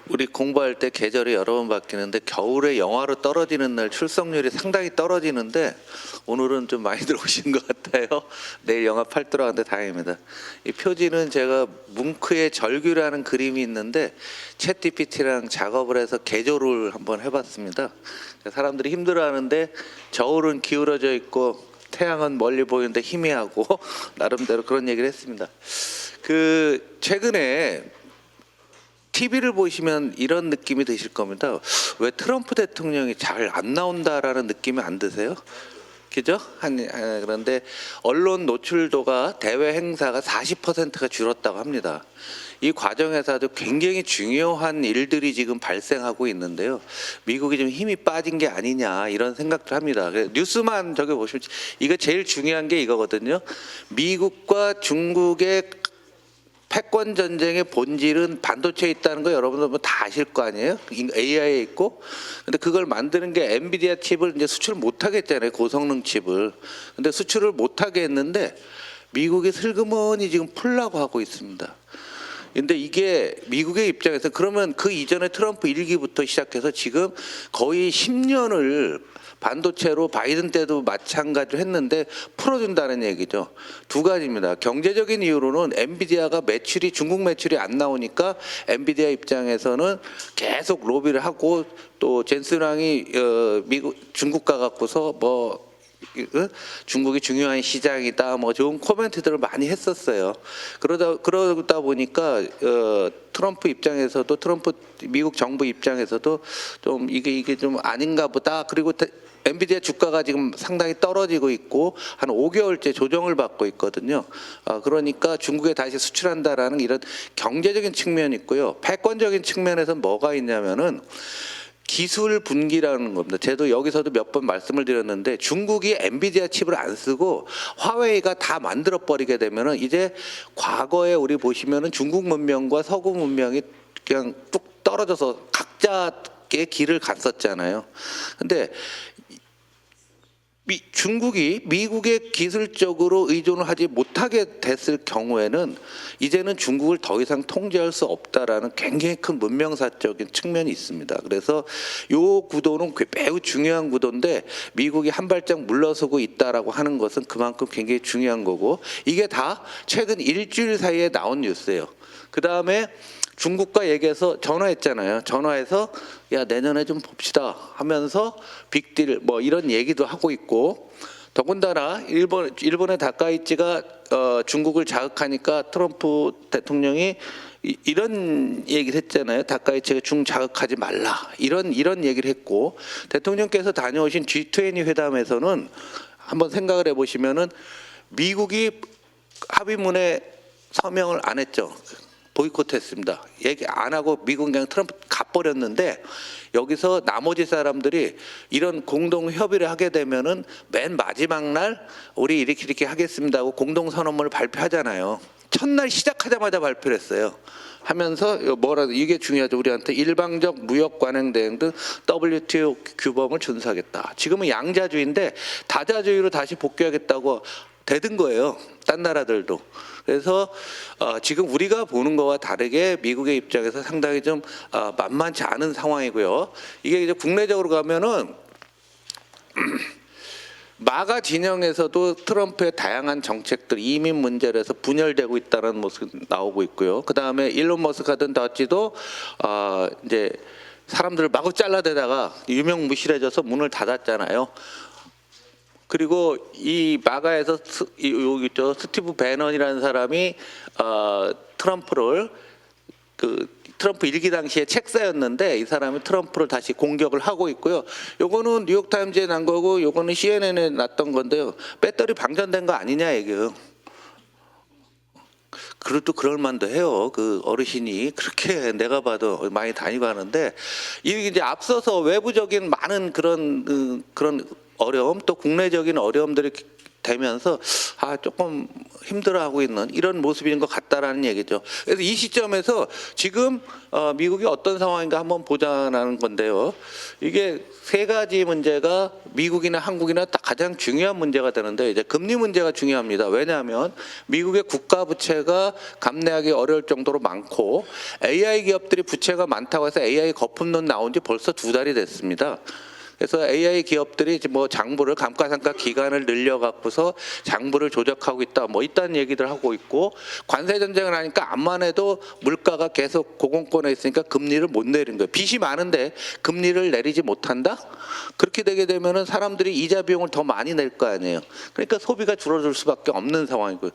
우리 공부할 때 계절이 여러 번 바뀌는데 겨울에 영하로 떨어지는 날 출석률이 상당히 떨어지는데 오늘은 좀 많이 들어오신 것 같아요. 내일 영하 8도로 가는데 다행입니다. 이 표지는 제가 뭉크의 절규라는 그림이 있는데 챗GPT랑 작업을 해서 개조를 한번 해봤습니다. 사람들이 힘들어하는데 저울은 기울어져 있고 태양은 멀리 보이는데 희미하고 나름대로 그런 얘기를 했습니다. 최근에 TV를 보시면 이런 느낌이 드실 겁니다. 왜 트럼프 대통령이 잘 안 나온다라는 느낌이 안 드세요? 그죠? 그런데 언론 노출도가 대외 행사가 40%가 줄었다고 합니다. 이 과정에서도 굉장히 중요한 일들이 지금 발생하고 있는데요. 미국이 좀 힘이 빠진 게 아니냐 이런 생각들 합니다. 뉴스만 저기 보시면 이거 제일 중요한 게 이거거든요. 미국과 중국의 패권 전쟁의 본질은 반도체에 있다는 거 여러분들 다 아실 거 아니에요? AI에 있고. 근데 그걸 만드는 게 엔비디아 칩을 이제 수출 못 하겠잖아요. 고성능 칩을. 근데 수출을 못 하게 했는데 미국이 슬그머니 지금 풀라고 하고 있습니다. 근데 이게 미국의 입장에서 그러면 그 이전에 트럼프 1기부터 시작해서 지금 거의 10년을 반도체로 바이든 때도 마찬가지로 했는데 풀어준다는 얘기죠. 두 가지입니다. 경제적인 이유로는 엔비디아가 매출이 중국 매출이 안 나오니까 엔비디아 입장에서는 계속 로비를 하고 또 젠슨왕이 미국 중국 가갖고서 뭐 중국이 중요한 시장이다 뭐 좋은 코멘트들을 많이 했었어요. 그러다 보니까 트럼프 입장에서도 미국 정부 입장에서도 좀 이게 좀 아닌가 보다. 그리고 엔비디아 주가가 지금 상당히 떨어지고 있고 한 5개월째 조정을 받고 있거든요. 그러니까 중국에 다시 수출한다라는 이런 경제적인 측면이 있고요. 패권적인 측면에서는 뭐가 있냐면은 기술 분기라는 겁니다. 저도 여기서도 몇 번 말씀을 드렸는데 중국이 엔비디아 칩을 안 쓰고 화웨이가 다 만들어 버리게 되면은 이제 과거에 우리 보시면은 중국 문명과 서구 문명이 그냥 뚝 떨어져서 각자의 길을 갔었잖아요. 근데 중국이 미국에 기술적으로 의존을 하지 못하게 됐을 경우에는 이제는 중국을 더 이상 통제할 수 없다라는 굉장히 큰 문명사적인 측면이 있습니다. 그래서 이 구도는 매우 중요한 구도인데 미국이 한 발짝 물러서고 있다라고 하는 것은 그만큼 굉장히 중요한 거고 이게 다 최근 일주일 사이에 나온 뉴스예요. 그 다음에 중국과 얘기해서 전화했잖아요. 전화해서 야 내년에 좀 봅시다 하면서 빅딜 뭐 이런 얘기도 하고 있고 더군다나 일본의 다카이치가 중국을 자극하니까 트럼프 대통령이 이런 얘기를 했잖아요. 다카이치가 중 자극하지 말라 이런 얘기를 했고 대통령께서 다녀오신 G20 회담에서는 한번 생각을 해보시면은 미국이 합의문에 서명을 안 했죠. 보이콧했습니다. 얘기 안 하고 미국은 그냥 트럼프 가버렸는데 여기서 나머지 사람들이 이런 공동 협의를 하게 되면은 맨 마지막 날 우리 이렇게 하겠습니다 하고 공동 선언문을 발표하잖아요. 첫날 시작하자마자 발표를 했어요. 하면서 이게 중요하죠. 우리한테 일방적 무역 관행 대행 등 WTO 규범을 준수하겠다. 지금은 양자주의인데 다자주의로 다시 복귀하겠다고 되든 거예요. 딴 나라들도. 그래서 지금 우리가 보는 거와 다르게 미국의 입장에서 상당히 좀 만만치 않은 상황이고요. 이게 이제 국내적으로 가면은 마가 진영에서도 트럼프의 다양한 정책들 이민 문제로 해서 분열되고 있다는 모습이 나오고 있고요. 그 다음에 일론 머스크 하던 더치도 이제 사람들을 마구 잘라대다가 유명무실해져서 문을 닫았잖아요. 그리고 이 마가에서 여기 있죠. 스티브 배넌이라는 사람이 트럼프를 트럼프 일기 당시에 책사였는데 이 사람이 트럼프를 다시 공격을 하고 있고요. 요거는 뉴욕타임즈에 난 거고 요거는 CNN에 났던 건데요. 배터리 방전된 거 아니냐 얘기예요. 그래도 그럴 만도 해요. 그 어르신이 그렇게 내가 봐도 많이 다니고 하는데 이게 이제 앞서서 외부적인 많은 그런 어려움 또 국내적인 어려움들이 되면서 조금 힘들어하고 있는 이런 모습인 것 같다라는 얘기죠. 그래서 이 시점에서 지금 미국이 어떤 상황인가 한번 보자는 건데요. 이게 세 가지 문제가 미국이나 한국이나 가장 중요한 문제가 되는데 이제 금리 문제가 중요합니다. 왜냐하면 미국의 국가 부채가 감내하기 어려울 정도로 많고 AI 기업들이 부채가 많다고 해서 AI 거품론 나온 지 벌써 2달이 됐습니다. 그래서 AI 기업들이 뭐 장부를 감가상각 기간을 늘려갖고서 장부를 조작하고 있다, 뭐 이딴 얘기들 하고 있고 관세 전쟁을 하니까 암만 해도 물가가 계속 고공권에 있으니까 금리를 못 내린 거예요. 빚이 많은데 금리를 내리지 못한다? 그렇게 되게 되면은 사람들이 이자 비용을 더 많이 낼 거 아니에요. 그러니까 소비가 줄어들 수밖에 없는 상황이고요.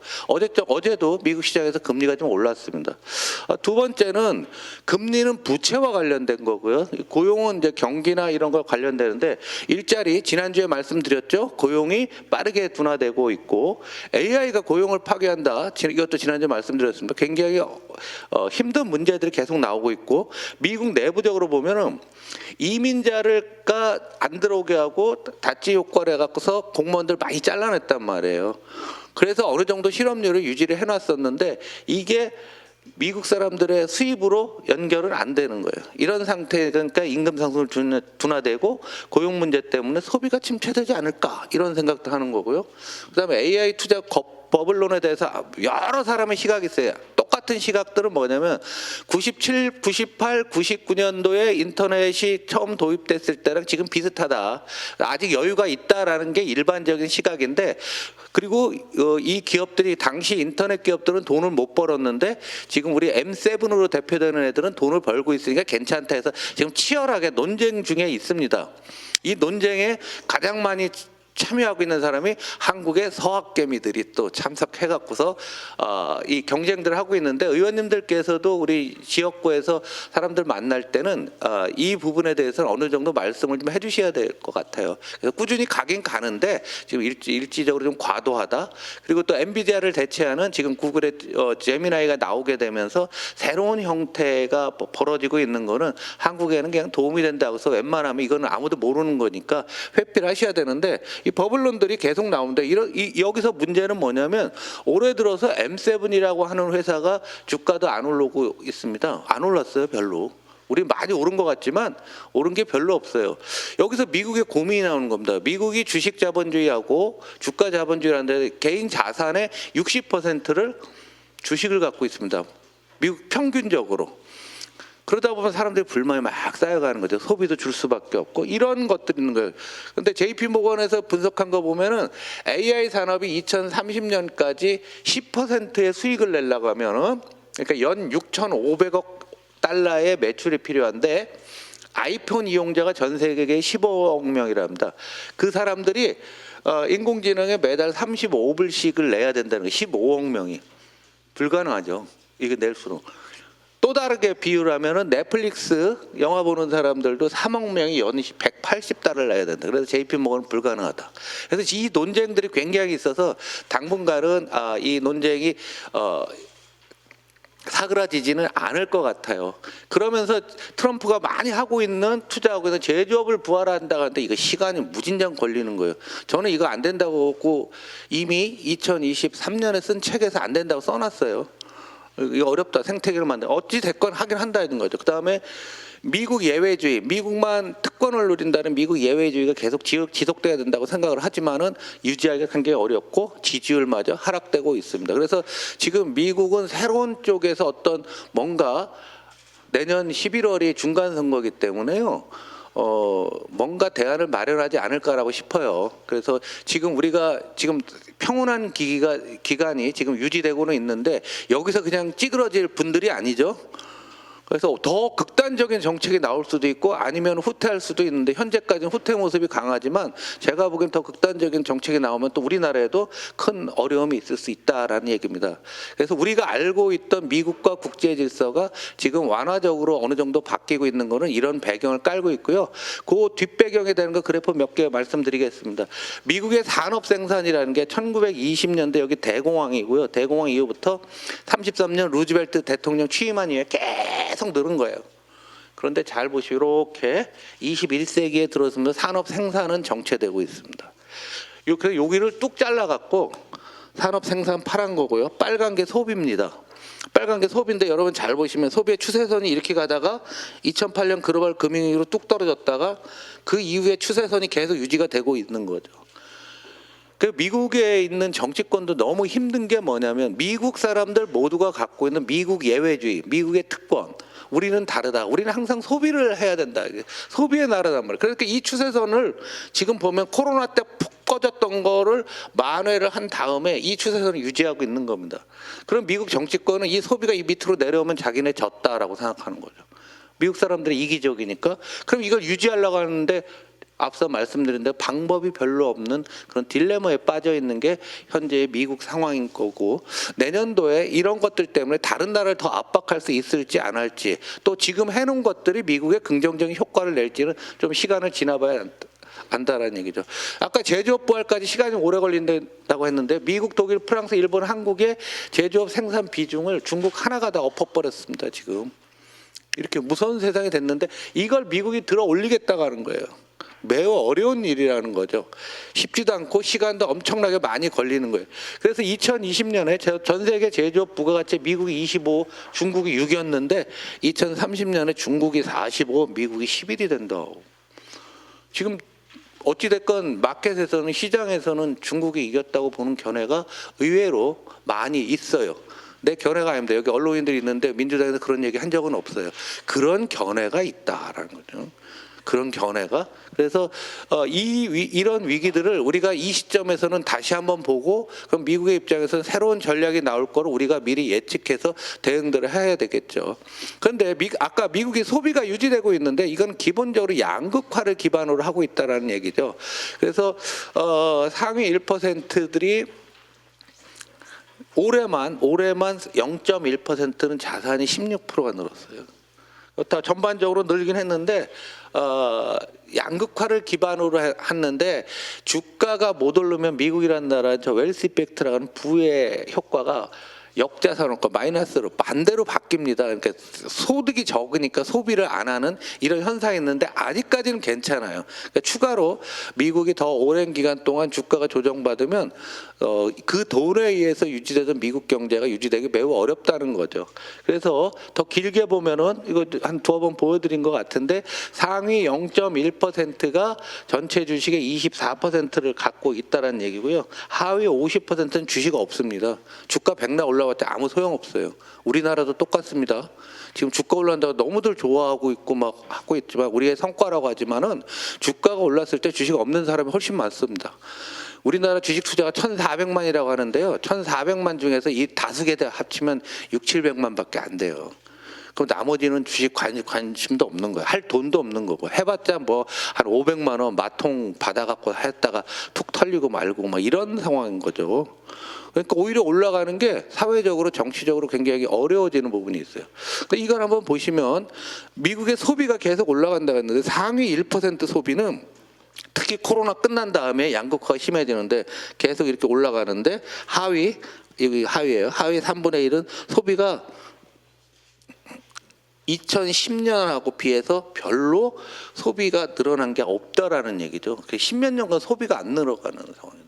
어제도 미국 시장에서 금리가 좀 올랐습니다. 두 번째는 금리는 부채와 관련된 거고요. 고용은 이제 경기나 이런 걸 관련되는. 일자리 지난주에 말씀드렸죠. 고용이 빠르게 둔화되고 있고 AI가 고용을 파괴한다. 이것도 지난주에 말씀드렸습니다. 굉장히 힘든 문제들이 계속 나오고 있고 미국 내부적으로 보면은 이민자를가 안 들어오게 하고 다치 효과를 해갖고서 공무원들 많이 잘라냈단 말이에요. 그래서 어느 정도 실업률을 유지를 해놨었는데 이게 미국 사람들의 수입으로 연결은 안 되는 거예요. 이런 상태, 그러니까 임금 상승을 둔화되고 고용 문제 때문에 소비가 침체되지 않을까 이런 생각도 하는 거고요. 그다음에 AI 투자 버블론에 대해서 여러 사람의 시각이 있어요. 똑같은 시각들은 뭐냐면 97, 98, 99년도에 인터넷이 처음 도입됐을 때랑 지금 비슷하다. 아직 여유가 있다라는 게 일반적인 시각인데 그리고 이 기업들이 당시 인터넷 기업들은 돈을 못 벌었는데 지금 우리 M7으로 대표되는 애들은 돈을 벌고 있으니까 괜찮다 해서 지금 치열하게 논쟁 중에 있습니다. 이 논쟁에 가장 많이 참여하고 있는 사람이 한국의 서학개미들이 또 참석해갖고서 이 경쟁들을 하고 있는데 의원님들께서도 우리 지역구에서 사람들 만날 때는 이 부분에 대해서는 어느 정도 말씀을 좀 해주셔야 될 것 같아요. 그래서 꾸준히 가긴 가는데 지금 일지적으로 좀 과도하다. 그리고 또 엔비디아를 대체하는 지금 구글의 제미나이가 나오게 되면서 새로운 형태가 벌어지고 있는 거는 한국에는 그냥 도움이 된다고 해서 웬만하면 이거는 아무도 모르는 거니까 회피를 하셔야 되는데 이 버블론들이 계속 나오는데 여기서 문제는 뭐냐면 올해 들어서 M7이라고 하는 회사가 주가도 안 오르고 있습니다. 안 올랐어요, 별로. 우리 많이 오른 것 같지만 오른 게 별로 없어요. 여기서 미국의 고민이 나오는 겁니다. 미국이 주식 자본주의하고 주가 자본주의라는데 개인 자산의 60%를 주식을 갖고 있습니다. 미국 평균적으로. 그러다 보면 사람들이 불만이 막 쌓여가는 거죠. 소비도 줄 수밖에 없고 이런 것들이 있는 거예요. 그런데 JP 모건에서 분석한 거 보면은 AI 산업이 2030년까지 10%의 수익을 내려고 하면은 그러니까 연 6,500억 달러의 매출이 필요한데 아이폰 이용자가 전 세계에 15억 명이랍니다. 그 사람들이 인공지능에 매달 35불씩을 내야 된다는 거예요. 15억 명이. 불가능하죠. 이게 낼수록. 또 다르게 비유를 하면은 넷플릭스 영화 보는 사람들도 3억 명이 연 180달러를 내야 된다. 그래서 JP 모건은 불가능하다. 그래서 이 논쟁들이 굉장히 있어서 당분간은 이 논쟁이 사그라지지는 않을 것 같아요. 그러면서 트럼프가 많이 하고 있는 투자하고 있는 제조업을 부활한다고 하는데 이거 시간이 무진장 걸리는 거예요. 저는 이거 안 된다고 이미 2023년에 쓴 책에서 안 된다고 써놨어요. 이거 어렵다. 생태계를 만들. 어찌 됐건 하긴 한다는 거죠. 그 다음에 미국 예외주의, 미국만 특권을 누린다는 미국 예외주의가 계속 지속돼야 된다고 생각을 하지만은 유지하기가 굉장히 어렵고 지지율마저 하락되고 있습니다. 그래서 지금 미국은 새로운 쪽에서 어떤 뭔가 내년 11월이 중간 선거이기 때문에요. 뭔가 대안을 마련하지 않을까라고 싶어요. 그래서 지금 우리가 지금 평온한 기간이 지금 유지되고는 있는데 여기서 그냥 찌그러질 분들이 아니죠. 그래서 더 극단적인 정책이 나올 수도 있고 아니면 후퇴할 수도 있는데 현재까지는 후퇴 모습이 강하지만 제가 보기엔 더 극단적인 정책이 나오면 또 우리나라에도 큰 어려움이 있을 수 있다라는 얘기입니다. 그래서 우리가 알고 있던 미국과 국제 질서가 지금 완화적으로 어느 정도 바뀌고 있는 거는 이런 배경을 깔고 있고요. 그 뒷배경에 대한 거 그래프 몇 개 말씀드리겠습니다. 미국의 산업 생산이라는 게 1920년대 여기 대공황이고요. 대공황 이후부터 33년 루즈벨트 대통령 취임한 이후에 계속 늘은 거예요. 그런데 잘 보시고 이렇게 21세기에 들어서면서 산업 생산은 정체되고 있습니다. 그래서 여기를 뚝 잘라갖고 산업 생산 파란 거고요. 빨간 게 소비입니다. 빨간 게 소비인데 여러분 잘 보시면 소비의 추세선이 이렇게 가다가 2008년 글로벌 금융위기로 뚝 떨어졌다가 그 이후에 추세선이 계속 유지가 되고 있는 거죠. 그 미국에 있는 정치권도 너무 힘든 게 뭐냐면 미국 사람들 모두가 갖고 있는 미국 예외주의, 미국의 특권. 우리는 다르다. 우리는 항상 소비를 해야 된다. 소비의 나라단 말이에요. 그러니까 이 추세선을 지금 보면 코로나 때 푹 꺼졌던 거를 만회를 한 다음에 이 추세선을 유지하고 있는 겁니다. 그럼 미국 정치권은 이 소비가 이 밑으로 내려오면 자기네 졌다라고 생각하는 거죠. 미국 사람들이 이기적이니까. 그럼 이걸 유지하려고 하는데 앞서 말씀드린 대로 방법이 별로 없는 그런 딜레마에 빠져 있는 게 현재의 미국 상황인 거고, 내년도에 이런 것들 때문에 다른 나라를 더 압박할 수 있을지 안 할지, 또 지금 해놓은 것들이 미국에 긍정적인 효과를 낼지는 좀 시간을 지나봐야 안다라는 얘기죠. 아까 제조업 부활까지 시간이 오래 걸린다고 했는데 미국, 독일, 프랑스, 일본, 한국의 제조업 생산 비중을 중국 하나가 다 엎어버렸습니다. 지금 이렇게 무서운 세상이 됐는데 이걸 미국이 들어 올리겠다고 하는 거예요. 매우 어려운 일이라는 거죠. 쉽지도 않고 시간도 엄청나게 많이 걸리는 거예요. 그래서 2020년에 전 세계 제조업 부가가치 미국이 25, 중국이 6이었는데 2030년에 중국이 45, 미국이 11이 된다고. 지금 어찌됐건 마켓에서는, 시장에서는 중국이 이겼다고 보는 견해가 의외로 많이 있어요. 내 견해가 아닙니다. 여기 언론인들이 있는데 민주당에서 그런 얘기 한 적은 없어요. 그런 견해가 있다라는 거죠. 그런 견해가. 그래서 이런 위기들을 우리가 이 시점에서는 다시 한번 보고, 그럼 미국의 입장에서는 새로운 전략이 나올 거를 우리가 미리 예측해서 대응들을 해야 되겠죠. 그런데 아까 미국의 소비가 유지되고 있는데 이건 기본적으로 양극화를 기반으로 하고 있다라는 얘기죠. 그래서 상위 1%들이 올해만 0.1%는 자산이 16%가 늘었어요. 다 전반적으로 늘긴 했는데 양극화를 기반으로 했는데 주가가 못 오르면 미국이라는 나라는 저 웰스 이펙트라고 하는 부의 효과가 역자산업과 마이너스로 반대로 바뀝니다. 그러니까 소득이 적으니까 소비를 안 하는 이런 현상이 있는데 아직까지는 괜찮아요. 그러니까 추가로 미국이 더 오랜 기간 동안 주가가 조정받으면 그 돈에 의해서 유지되던 미국 경제가 유지되기 매우 어렵다는 거죠. 그래서 더 길게 보면은 이거 한 두어 번 보여드린 것 같은데 상위 0.1%가 전체 주식의 24%를 갖고 있다는 얘기고요. 하위 50%는 주식 없습니다. 주가 백날 올라왔을 때 아무 소용없어요. 우리나라도 똑같습니다. 지금 주가 올라간다고 너무들 좋아하고 있고 막 하고 있지만 우리의 성과라고 하지만은 주가가 올랐을 때 주식 없는 사람이 훨씬 많습니다. 우리나라 주식 투자가 1,400만이라고 하는데요. 1,400만 중에서 이 다수개 다 합치면 6,700만밖에 안 돼요. 그럼 나머지는 주식 관심도 없는 거예요. 할 돈도 없는 거고. 해봤자 뭐 한 500만 원 마통 받아갖고 했다가 툭 털리고 말고 막 이런 상황인 거죠. 그러니까 오히려 올라가는 게 사회적으로 정치적으로 굉장히 어려워지는 부분이 있어요. 그러니까 이걸 한번 보시면 미국의 소비가 계속 올라간다고 했는데 상위 1% 소비는 특히 코로나 끝난 다음에 양극화가 심해지는데 계속 이렇게 올라가는데 여기 하위예요. 하위 3분의 1은 소비가 2010년하고 비해서 별로 소비가 늘어난 게 없다라는 얘기죠. 10몇 년간 소비가 안 늘어가는 상황이에요.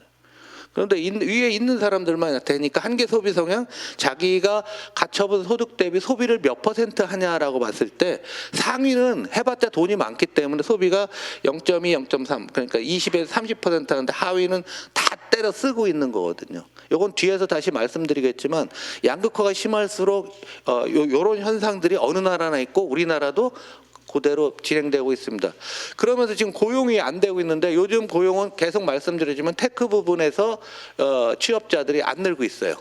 그런데 위에 있는 사람들만 되니까 한계 소비 성향, 자기가 가처분 소득 대비 소비를 몇 퍼센트 하냐라고 봤을 때 상위는 해봤자 돈이 많기 때문에 소비가 0.2, 0.3 그러니까 20에서 30% 하는데 하위는 다 때려 쓰고 있는 거거든요. 이건 뒤에서 다시 말씀드리겠지만 양극화가 심할수록 이런 현상들이 어느 나라나 있고 우리나라도 그대로 진행되고 있습니다. 그러면서 지금 고용이 안 되고 있는데 요즘 고용은 계속 말씀드리지만 테크 부분에서 취업자들이 안 늘고 있어요.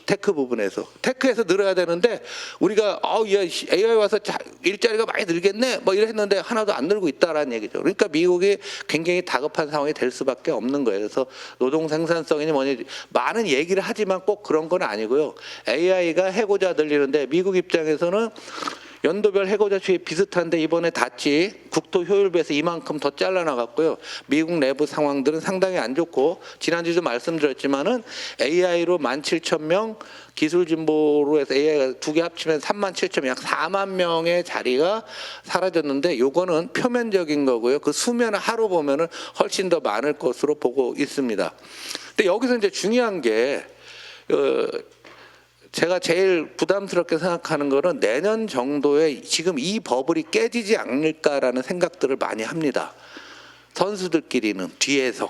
테크 부분에서. 테크에서 늘어야 되는데 우리가 AI 와서 일자리가 많이 늘겠네 뭐 이랬는데 하나도 안 늘고 있다라는 얘기죠. 그러니까 미국이 굉장히 다급한 상황이 될 수밖에 없는 거예요. 그래서 노동 생산성이니 뭐니 많은 얘기를 하지만 꼭 그런 건 아니고요. AI가 해고자 들리는데 미국 입장에서는 연도별 해고자 추이 비슷한데 이번에 닷지 국토 효율비에서 이만큼 더 잘라나갔고요. 미국 내부 상황들은 상당히 안 좋고 지난주도 말씀드렸지만은 AI로 17,000명 기술 진보로 해서 AI가 두 개 합치면 37,000명 약 4만 명의 자리가 사라졌는데 요거는 표면적인 거고요. 그 수면 하루 보면은 훨씬 더 많을 것으로 보고 있습니다. 근데 여기서 이제 중요한 게 제가 제일 부담스럽게 생각하는 거는 내년 정도에 지금 이 버블이 깨지지 않을까라는 생각들을 많이 합니다. 선수들끼리는 뒤에서.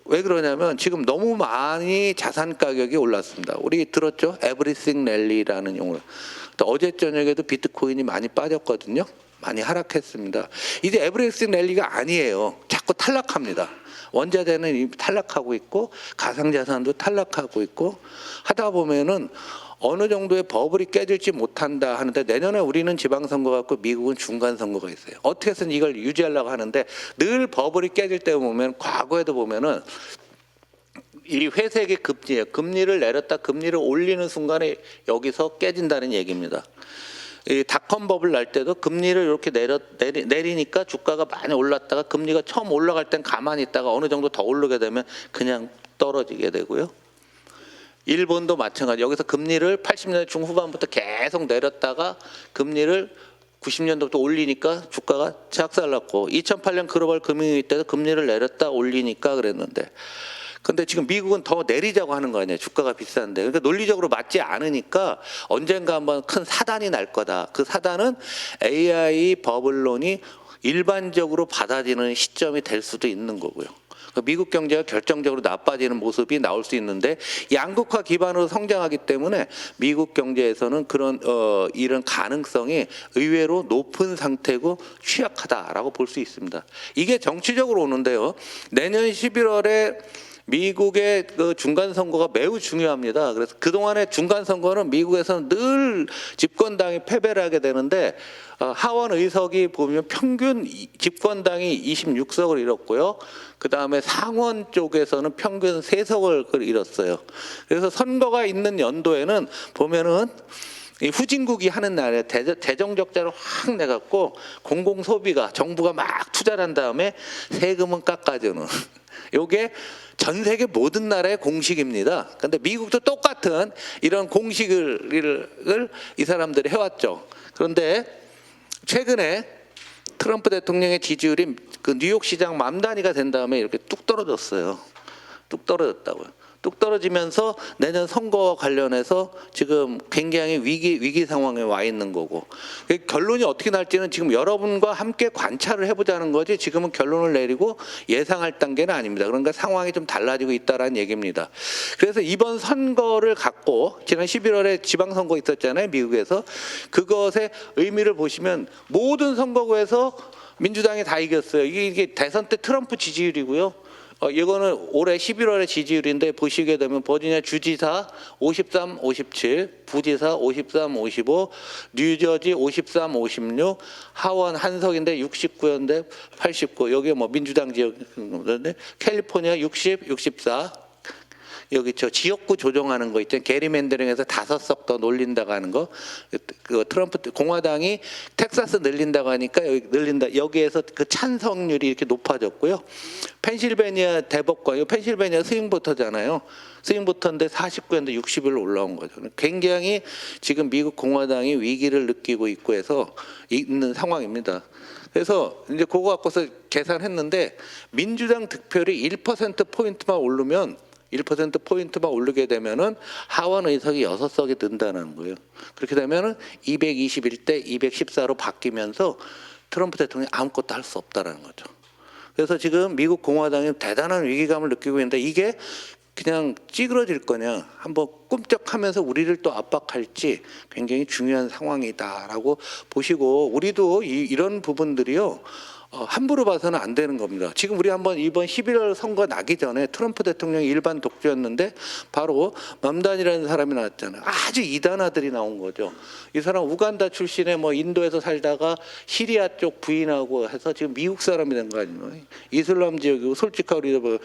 왜 그러냐면 지금 너무 많이 자산 가격이 올랐습니다. 우리 들었죠? 에브리싱 랠리라는 용어. 또 어제 저녁에도 비트코인이 많이 빠졌거든요. 많이 하락했습니다. 이제 에브리싱 랠리가 아니에요. 자꾸 탈락합니다. 원자재는 이미 탈락하고 있고 가상자산도 탈락하고 있고 하다 보면은 어느 정도의 버블이 깨질지 못한다 하는데 내년에 우리는 지방선거 같고 미국은 중간선거가 있어요. 어떻게 해서는 이걸 유지하려고 하는데 늘 버블이 깨질 때 보면 과거에도 보면은 이 회색의 금리예요. 금리를 내렸다 금리를 올리는 순간에 여기서 깨진다는 얘기입니다. 이 닷컴 버블 날 때도 금리를 이렇게 내리니까 주가가 많이 올랐다가 금리가 처음 올라갈 땐 가만히 있다가 어느 정도 더 오르게 되면 그냥 떨어지게 되고요. 일본도 마찬가지. 여기서 금리를 80년대 중후반부터 계속 내렸다가 금리를 90년도부터 올리니까 주가가 작살났고 2008년 글로벌 금융위기 때도 금리를 내렸다 올리니까 그랬는데 근데 지금 미국은 더 내리자고 하는 거 아니에요. 주가가 비싼데. 그러니까 논리적으로 맞지 않으니까 언젠가 한번 큰 사단이 날 거다. 그 사단은 AI 버블론이 일반적으로 받아지는 시점이 될 수도 있는 거고요. 미국 경제가 결정적으로 나빠지는 모습이 나올 수 있는데 양극화 기반으로 성장하기 때문에 미국 경제에서는 그런 이런 가능성이 의외로 높은 상태고 취약하다라고 볼 수 있습니다. 이게 정치적으로 오는데요. 내년 11월에 미국의 그 중간 선거가 매우 중요합니다. 그래서 그동안의 중간 선거는 미국에서는 늘 집권당이 패배를 하게 되는데 하원 의석이 보면 평균 집권당이 26석을 잃었고요. 그다음에 상원 쪽에서는 평균 3석을 잃었어요. 그래서 선거가 있는 연도에는 보면은 이 후진국이 하는 날에 재정 적자를 확 내갖고 공공 소비가 정부가 막 투자를 한 다음에 세금은 깎아주는 요게 전 세계 모든 나라의 공식입니다. 그런데 미국도 똑같은 이런 공식을 이 사람들이 해왔죠. 그런데 최근에 트럼프 대통령의 지지율이 그 뉴욕 시장 만 단위가 된 다음에 이렇게 뚝 떨어졌어요. 뚝 떨어졌다고요. 뚝 떨어지면서 내년 선거와 관련해서 지금 굉장히 위기 상황에 와 있는 거고 결론이 어떻게 날지는 지금 여러분과 함께 관찰을 해보자는 거지 지금은 결론을 내리고 예상할 단계는 아닙니다. 그러니까 상황이 좀 달라지고 있다라는 얘기입니다. 그래서 이번 선거를 갖고 지난 11월에 지방선거 있었잖아요. 미국에서. 그것의 의미를 보시면 모든 선거구에서 민주당이 다 이겼어요. 이게 대선 때 트럼프 지지율이고요. 이거는 올해 11월의 지지율인데 보시게 되면 버지니아 주지사 53, 57, 부지사 53, 55, 뉴저지 53, 56, 하원 한석인데 69였는데 89. 여기 뭐 민주당 지역인데 캘리포니아 60, 64. 여기 저 지역구 조정하는 거 있잖아요. 게리맨더링에서 5석 더 놀린다고 하는 거. 그 트럼프 공화당이 텍사스 늘린다고 하니까 여기 늘린다. 여기에서 그 찬성률이 이렇게 높아졌고요. 펜실베니아 대법관, 펜실베니아 스윙보터잖아요. 스윙보터인데 49였는데 60일로 올라온 거죠. 굉장히 지금 미국 공화당이 위기를 느끼고 있고 해서 있는 상황입니다. 그래서 이제 그거 갖고서 계산했는데 민주당 득표율이 1%포인트만 오르면 1%포인트만 오르게 되면은 하원 의석이 6석이 는다는 거예요. 그렇게 되면은 221대 214로 바뀌면서 트럼프 대통령이 아무것도 할 수 없다라는 거죠. 그래서 지금 미국 공화당이 대단한 위기감을 느끼고 있는데 이게 그냥 찌그러질 거냐 한번 꿈쩍하면서 우리를 또 압박할지 굉장히 중요한 상황이다라고 보시고 우리도 이런 부분들이요. 함부로 봐서는 안 되는 겁니다. 지금 우리 한번 이번 11월 선거 나기 전에 트럼프 대통령이 일반 독주였는데 바로 맘단이라는 사람이 나왔잖아요. 아주 이단아들이 나온 거죠. 이 사람 우간다 출신의 뭐 인도에서 살다가 시리아 쪽 부인하고 해서 지금 미국 사람이 된 거 아니에요. 이슬람 지역이고 솔직하게 우리가 뭐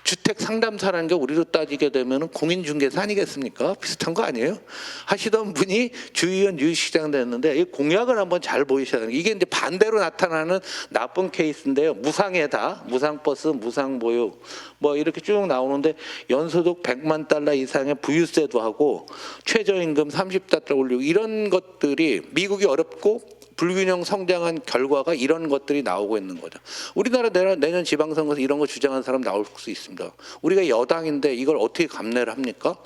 주택 상담사라는 게 우리로 따지게 되면 공인중개사 아니겠습니까? 아닙니까? 비슷한 거 아니에요? 하시던 분이 주의원 유시장 됐는데 이 공약을 한번 잘 보이셔야 돼요. 이게 이제 반대로 나타나는 나쁜 케이스인데요. 무상에다 무상버스, 무상보육 뭐 이렇게 쭉 나오는데 연소득 100만 달러 이상의 부유세도 하고 최저임금 30달러 올리고 이런 것들이 미국이 어렵고 불균형 성장한 결과가 이런 것들이 나오고 있는 거죠. 우리나라 내년 지방선거에서 이런 거 주장하는 사람 나올 수 있습니다. 우리가 여당인데 이걸 어떻게 감내를 합니까?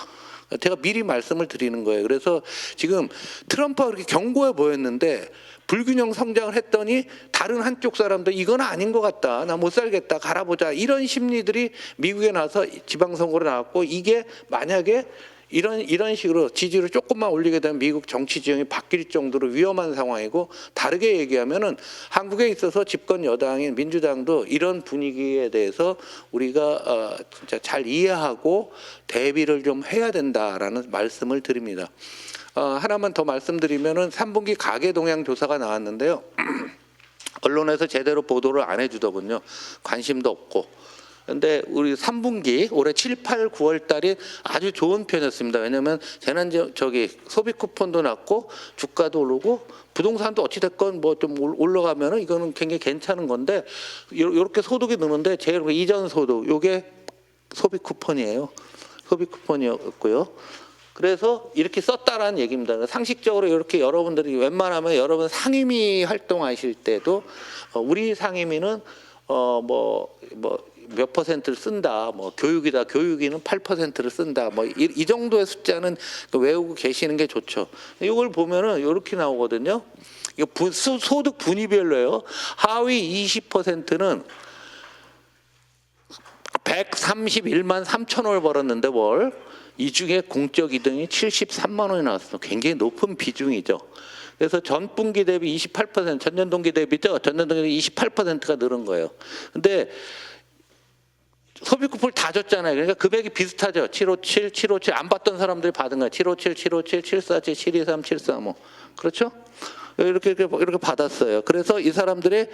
제가 미리 말씀을 드리는 거예요. 그래서 지금 트럼프가 그렇게 견고해 보였는데 불균형 성장을 했더니 다른 한쪽 사람도 이건 아닌 것 같다. 나 못 살겠다. 갈아보자. 이런 심리들이 미국에 나서 지방선거로 나왔고 이게 만약에 이런 식으로 지지율을 조금만 올리게 되면 미국 정치 지형이 바뀔 정도로 위험한 상황이고 다르게 얘기하면은 한국에 있어서 집권 여당인 민주당도 이런 분위기에 대해서 우리가 진짜 잘 이해하고 대비를 좀 해야 된다라는 말씀을 드립니다. 하나만 더 말씀드리면은 3분기 가계 동향 조사가 나왔는데요. 언론에서 제대로 보도를 안 해주더군요. 관심도 없고. 근데 우리 3분기 올해 7, 8, 9월 달이 아주 좋은 편이었습니다. 왜냐하면 소비 쿠폰도 낮고 주가도 오르고 부동산도 어찌 됐건 뭐 좀 올라가면은 이거는 굉장히 괜찮은 건데 이렇게 소득이 느는데 제일 이전 소득 요게 소비 쿠폰이에요. 소비 쿠폰이었고요. 그래서 이렇게 썼다라는 얘기입니다. 상식적으로 이렇게 여러분들이 웬만하면 여러분 상임위 활동하실 때도 우리 상임위는 몇 퍼센트를 쓴다. 뭐 교육이다. 교육위는 8%를 쓴다. 뭐 이 정도의 숫자는 외우고 계시는 게 좋죠. 이걸 보면은 이렇게 나오거든요. 이거 소득 분위별로예요. 하위 20%는 131만 3천 원을 벌었는데 이 중에 공적 이득이 73만 원이 나왔어요. 굉장히 높은 비중이죠. 그래서 전분기 대비 28%, 전년 동기 대비죠. 전년 동기 대비 28%가 늘은 거예요. 근데 소비 쿠폰을 다 줬잖아요. 그러니까 금액이 비슷하죠. 757, 757 안 받던 사람들이 받은 거예요. 757, 757, 747, 723, 735. 그렇죠? 이렇게 받았어요. 그래서 이 사람들이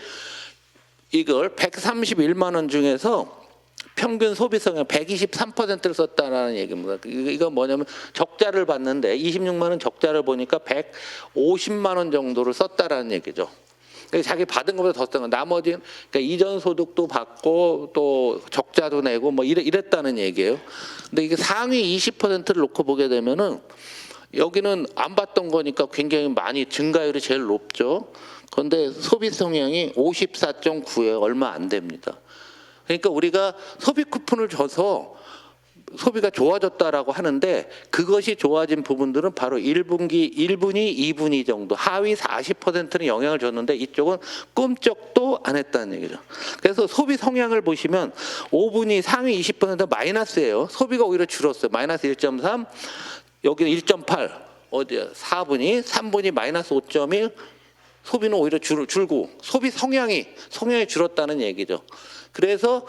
이걸 131만 원 중에서 평균 소비 성향 123%를 썼다라는 얘기입니다. 이건 뭐냐면 적자를 봤는데 26만 원 적자를 보니까 150만 원 정도를 썼다라는 얘기죠. 자기 받은 것보다 더 쓴 거. 나머지 그러니까 이전 소득도 받고 또 적자도 내고 뭐 이랬다는 얘기예요. 근데 이게 상위 20%를 놓고 보게 되면은 여기는 안 받던 거니까 굉장히 많이 증가율이 제일 높죠. 그런데 소비 성향이 54.9에 얼마 안 됩니다. 그러니까 우리가 소비 쿠폰을 줘서 소비가 좋아졌다라고 하는데 그것이 좋아진 부분들은 바로 1분기, 1분위, 2분위 정도 하위 40%는 영향을 줬는데 이쪽은 꿈쩍도 안 했다는 얘기죠. 그래서 소비 성향을 보시면 5분위 상위 20%는 마이너스예요. 소비가 오히려 줄었어요. 마이너스 1.3, 여기는 1.8, 어디야? 4분위, 3분위 마이너스 5.1, 소비는 오히려 줄고 소비 성향이 줄었다는 얘기죠. 그래서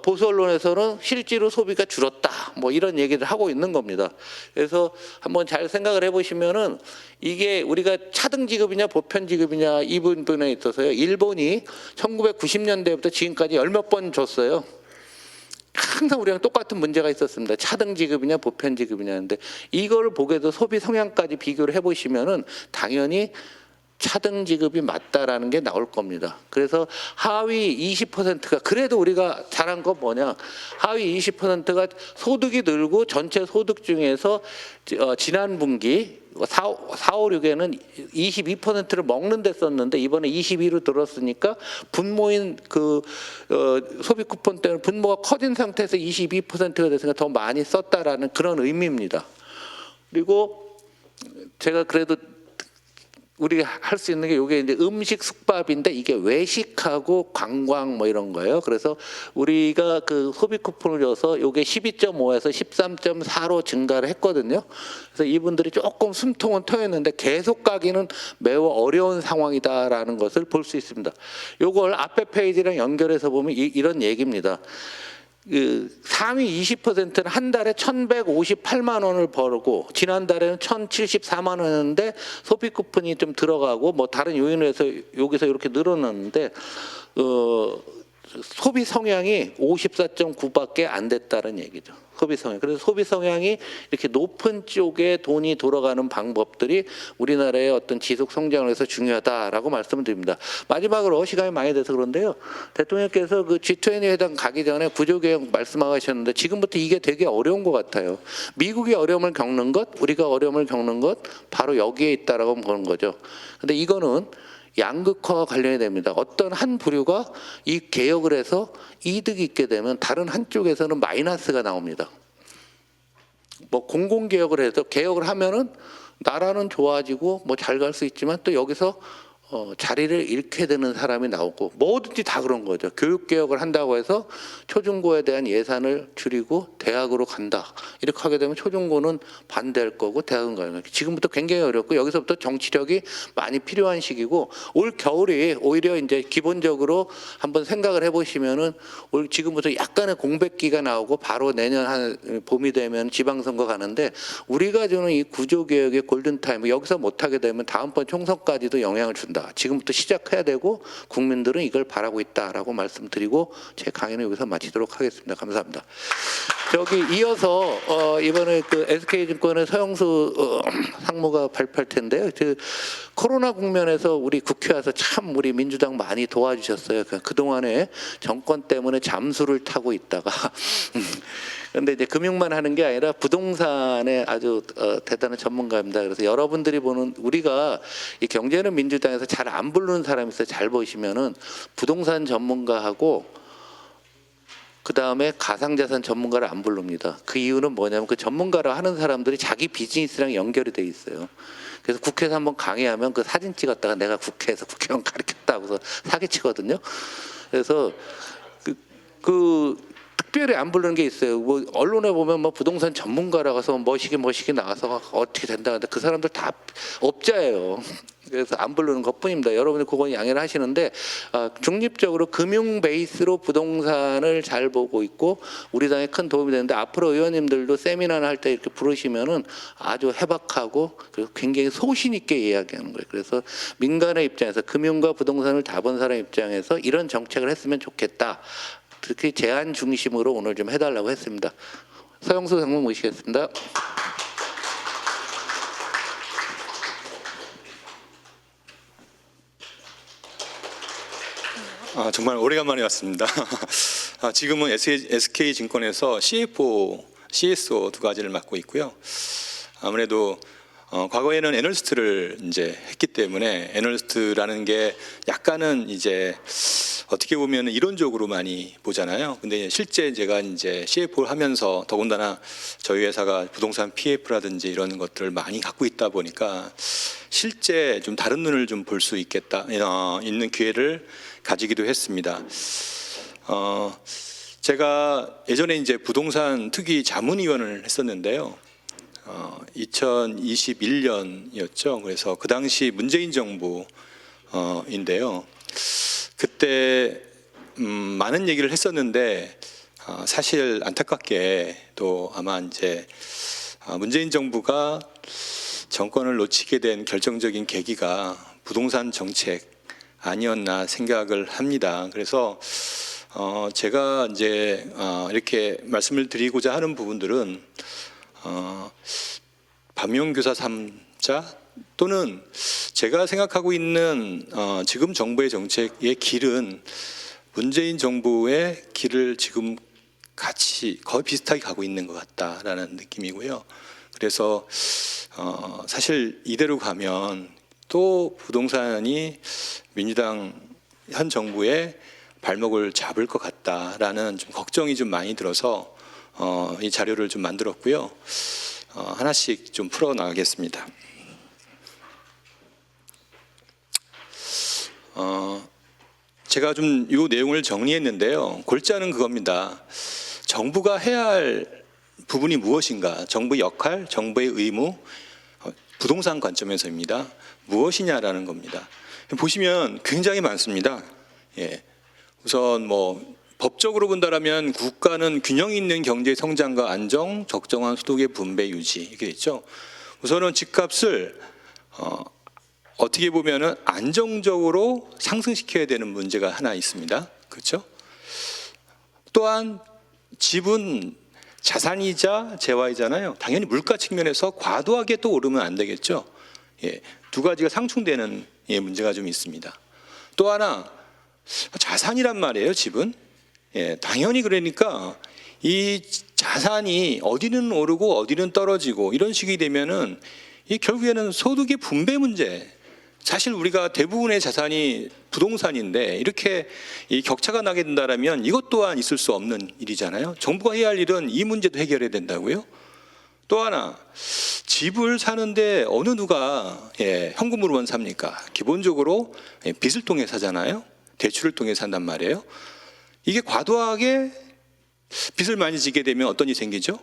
보수 언론에서는 실제로 소비가 줄었다 뭐 이런 얘기를 하고 있는 겁니다. 그래서 한번 잘 생각을 해보시면은 이게 우리가 차등 지급이냐 보편 지급이냐 이 부분에 있어서요. 일본이 1990년대부터 지금까지 열몇 번 줬어요. 항상 우리랑 똑같은 문제가 있었습니다. 차등 지급이냐 보편 지급이냐 하는데 이걸 보게도 소비 성향까지 비교를 해보시면은 당연히 차등 지급이 맞다라는 게 나올 겁니다. 그래서 하위 20%가 그래도 우리가 잘한 건 뭐냐? 하위 20%가 소득이 늘고 전체 소득 중에서 지난 분기 4, 5, 6에는 22%를 먹는 데 썼는데 이번에 22로 들었으니까 분모인 소비 쿠폰 때문에 분모가 커진 상태에서 22%가 됐으니까 더 많이 썼다라는 그런 의미입니다. 그리고 제가 그래도 우리가 할 수 있는 게 이게 이제 음식 숙박인데 이게 외식하고 관광 뭐 이런 거예요. 그래서 우리가 그 소비 쿠폰을 줘서 이게 12.5에서 13.4로 증가를 했거든요. 그래서 이분들이 조금 숨통은 트였는데 계속 가기는 매우 어려운 상황이다라는 것을 볼 수 있습니다. 이걸 앞에 페이지랑 연결해서 보면 이런 얘기입니다. 상위 20%는 한 달에 1,158만 원을 벌고 지난달에는 1,074만 원이었는데 소비 쿠폰이 좀 들어가고 뭐 다른 요인에서 여기서 이렇게 늘어났는데 소비 성향이 54.9밖에 안 됐다는 얘기죠. 소비 성향. 그래서 소비 성향이 이렇게 높은 쪽에 돈이 돌아가는 방법들이 우리나라의 어떤 지속 성장을 위해서 중요하다라고 말씀을 드립니다. 마지막으로 시간이 많이 돼서 그런데요. 대통령께서 그 G20 회담 가기 전에 구조개혁 말씀하셨는데 지금부터 이게 되게 어려운 것 같아요. 미국이 어려움을 겪는 것, 우리가 어려움을 겪는 것 바로 여기에 있다라고 보는 거죠. 근데 이거는 양극화와 관련이 됩니다. 어떤 한 부류가 이 개혁을 해서 이득이 있게 되면 다른 한쪽에서는 마이너스가 나옵니다. 뭐 공공개혁을 해서 개혁을 하면은 나라는 좋아지고 뭐 잘 갈 수 있지만 또 여기서 자리를 잃게 되는 사람이 나오고 뭐든지 다 그런 거죠. 교육개혁을 한다고 해서 초중고에 대한 예산을 줄이고 대학으로 간다. 이렇게 하게 되면 초중고는 반대할 거고 대학은 가는 거예요. 지금부터 굉장히 어렵고 여기서부터 정치력이 많이 필요한 시기고 올 겨울이 오히려 이제 기본적으로 한번 생각을 해보시면은 올 지금부터 약간의 공백기가 나오고 바로 내년 한 봄이 되면 지방선거 가는데 우리가 주는 이 구조개혁의 골든타임 여기서 못하게 되면 다음번 총선까지도 영향을 준다. 지금부터 시작해야 되고 국민들은 이걸 바라고 있다라고 말씀드리고 제 강의는 여기서 마치도록 하겠습니다. 감사합니다. 저기 이어서 이번에 그 SK증권의 서영수 상무가 발표할 텐데요. 그 코로나 국면에서 우리 국회 와서 참 우리 민주당 많이 도와주셨어요. 그동안에 정권 때문에 잠수를 타고 있다가 그런데 이제 금융만 하는 게 아니라 부동산에 아주 대단한 전문가입니다. 그래서 여러분들이 보는 우리가 이 경제는 민주당에서 잘 안 부르는 사람이 있어요. 잘 보시면은 부동산 전문가하고 그 다음에 가상자산 전문가를 안 부릅니다. 그 이유는 뭐냐면 그 전문가를 하는 사람들이 자기 비즈니스랑 연결이 돼 있어요. 그래서 국회에서 한번 강의하면 그 사진 찍었다가 내가 국회에서 국회의원 가르쳤다고 해서 사기치거든요. 그래서 그 특별히 안 부르는 게 있어요. 뭐 언론에 보면 뭐 부동산 전문가라고 해서 멋있게 나가서 어떻게 된다. 근데 그 사람들 다 업자예요. 그래서 안 부르는 것뿐입니다. 여러분들 그건 양해를 하시는데 중립적으로 금융 베이스로 부동산을 잘 보고 있고 우리 당에 큰 도움이 되는데 앞으로 의원님들도 세미나를 할 때 이렇게 부르시면은 아주 해박하고 그리고 굉장히 소신 있게 이야기하는 거예요. 그래서 민간의 입장에서 금융과 부동산을 다 본 사람 입장에서 이런 정책을 했으면 좋겠다. 특히 제안 중심으로 오늘 좀 해달라고 했습니다. 서영수 상무 모시겠습니다. 정말 오래간만에 왔습니다. 지금은 SK증권에서 CFO, CSO 두 가지를 맡고 있고요. 아무래도 과거에는 애널리스트를 이제 했기 때문에 애널리스트라는 게 약간은 이제 어떻게 보면 이론적으로 많이 보잖아요. 근데 실제 제가 이제 CFO를 하면서 더군다나 저희 회사가 부동산 PF라든지 이런 것들을 많이 갖고 있다 보니까 실제 좀 다른 눈을 좀 볼 수 있겠다, 있는 기회를 가지기도 했습니다. 제가 예전에 이제 부동산 특위 자문위원을 했었는데요. 2021년이었죠. 그래서 그 당시 문재인 정부인데요. 그때 많은 얘기를 했었는데 사실 안타깝게 또 아마 이제 문재인 정부가 정권을 놓치게 된 결정적인 계기가 부동산 정책 아니었나 생각을 합니다. 그래서 제가 이제 이렇게 말씀을 드리고자 하는 부분들은 반면교사 3자 또는 제가 생각하고 있는 지금 정부의 정책의 길은 문재인 정부의 길을 지금 같이 거의 비슷하게 가고 있는 것 같다라는 느낌이고요. 그래서 사실 이대로 가면 또 부동산이 민주당 현 정부의 발목을 잡을 것 같다라는 좀 걱정이 좀 많이 들어서 이 자료를 좀 만들었고요. 하나씩 좀 풀어 나가겠습니다. 제가 좀 이 내용을 정리했는데요. 골자는 그겁니다. 정부가 해야 할 부분이 무엇인가? 정부의 역할, 정부의 의무, 부동산 관점에서입니다. 무엇이냐라는 겁니다. 보시면 굉장히 많습니다. 예. 우선 뭐 법적으로 본다라면 국가는 균형 있는 경제 성장과 안정, 적정한 소득의 분배 유지 이렇게 있죠. 우선은 집값을 어떻게 보면은 안정적으로 상승시켜야 되는 문제가 하나 있습니다. 그렇죠? 또한 집은 자산이자 재화이잖아요. 당연히 물가 측면에서 과도하게 또 오르면 안 되겠죠. 예, 두 가지가 상충되는 문제가 좀 있습니다. 또 하나 자산이란 말이에요. 집은 당연히 그러니까 이 자산이 어디는 오르고 어디는 떨어지고 이런 식이 되면은 이 결국에는 소득의 분배 문제. 사실 우리가 대부분의 자산이 부동산인데 이렇게 이 격차가 나게 된다라면 이것 또한 있을 수 없는 일이잖아요. 정부가 해야 할 일은 이 문제도 해결해야 된다고요. 또 하나 집을 사는데 어느 누가 현금으로만 삽니까? 기본적으로 빚을 통해 사잖아요. 대출을 통해 산단 말이에요. 이게 과도하게 빚을 많이 지게 되면 어떤 일이 생기죠?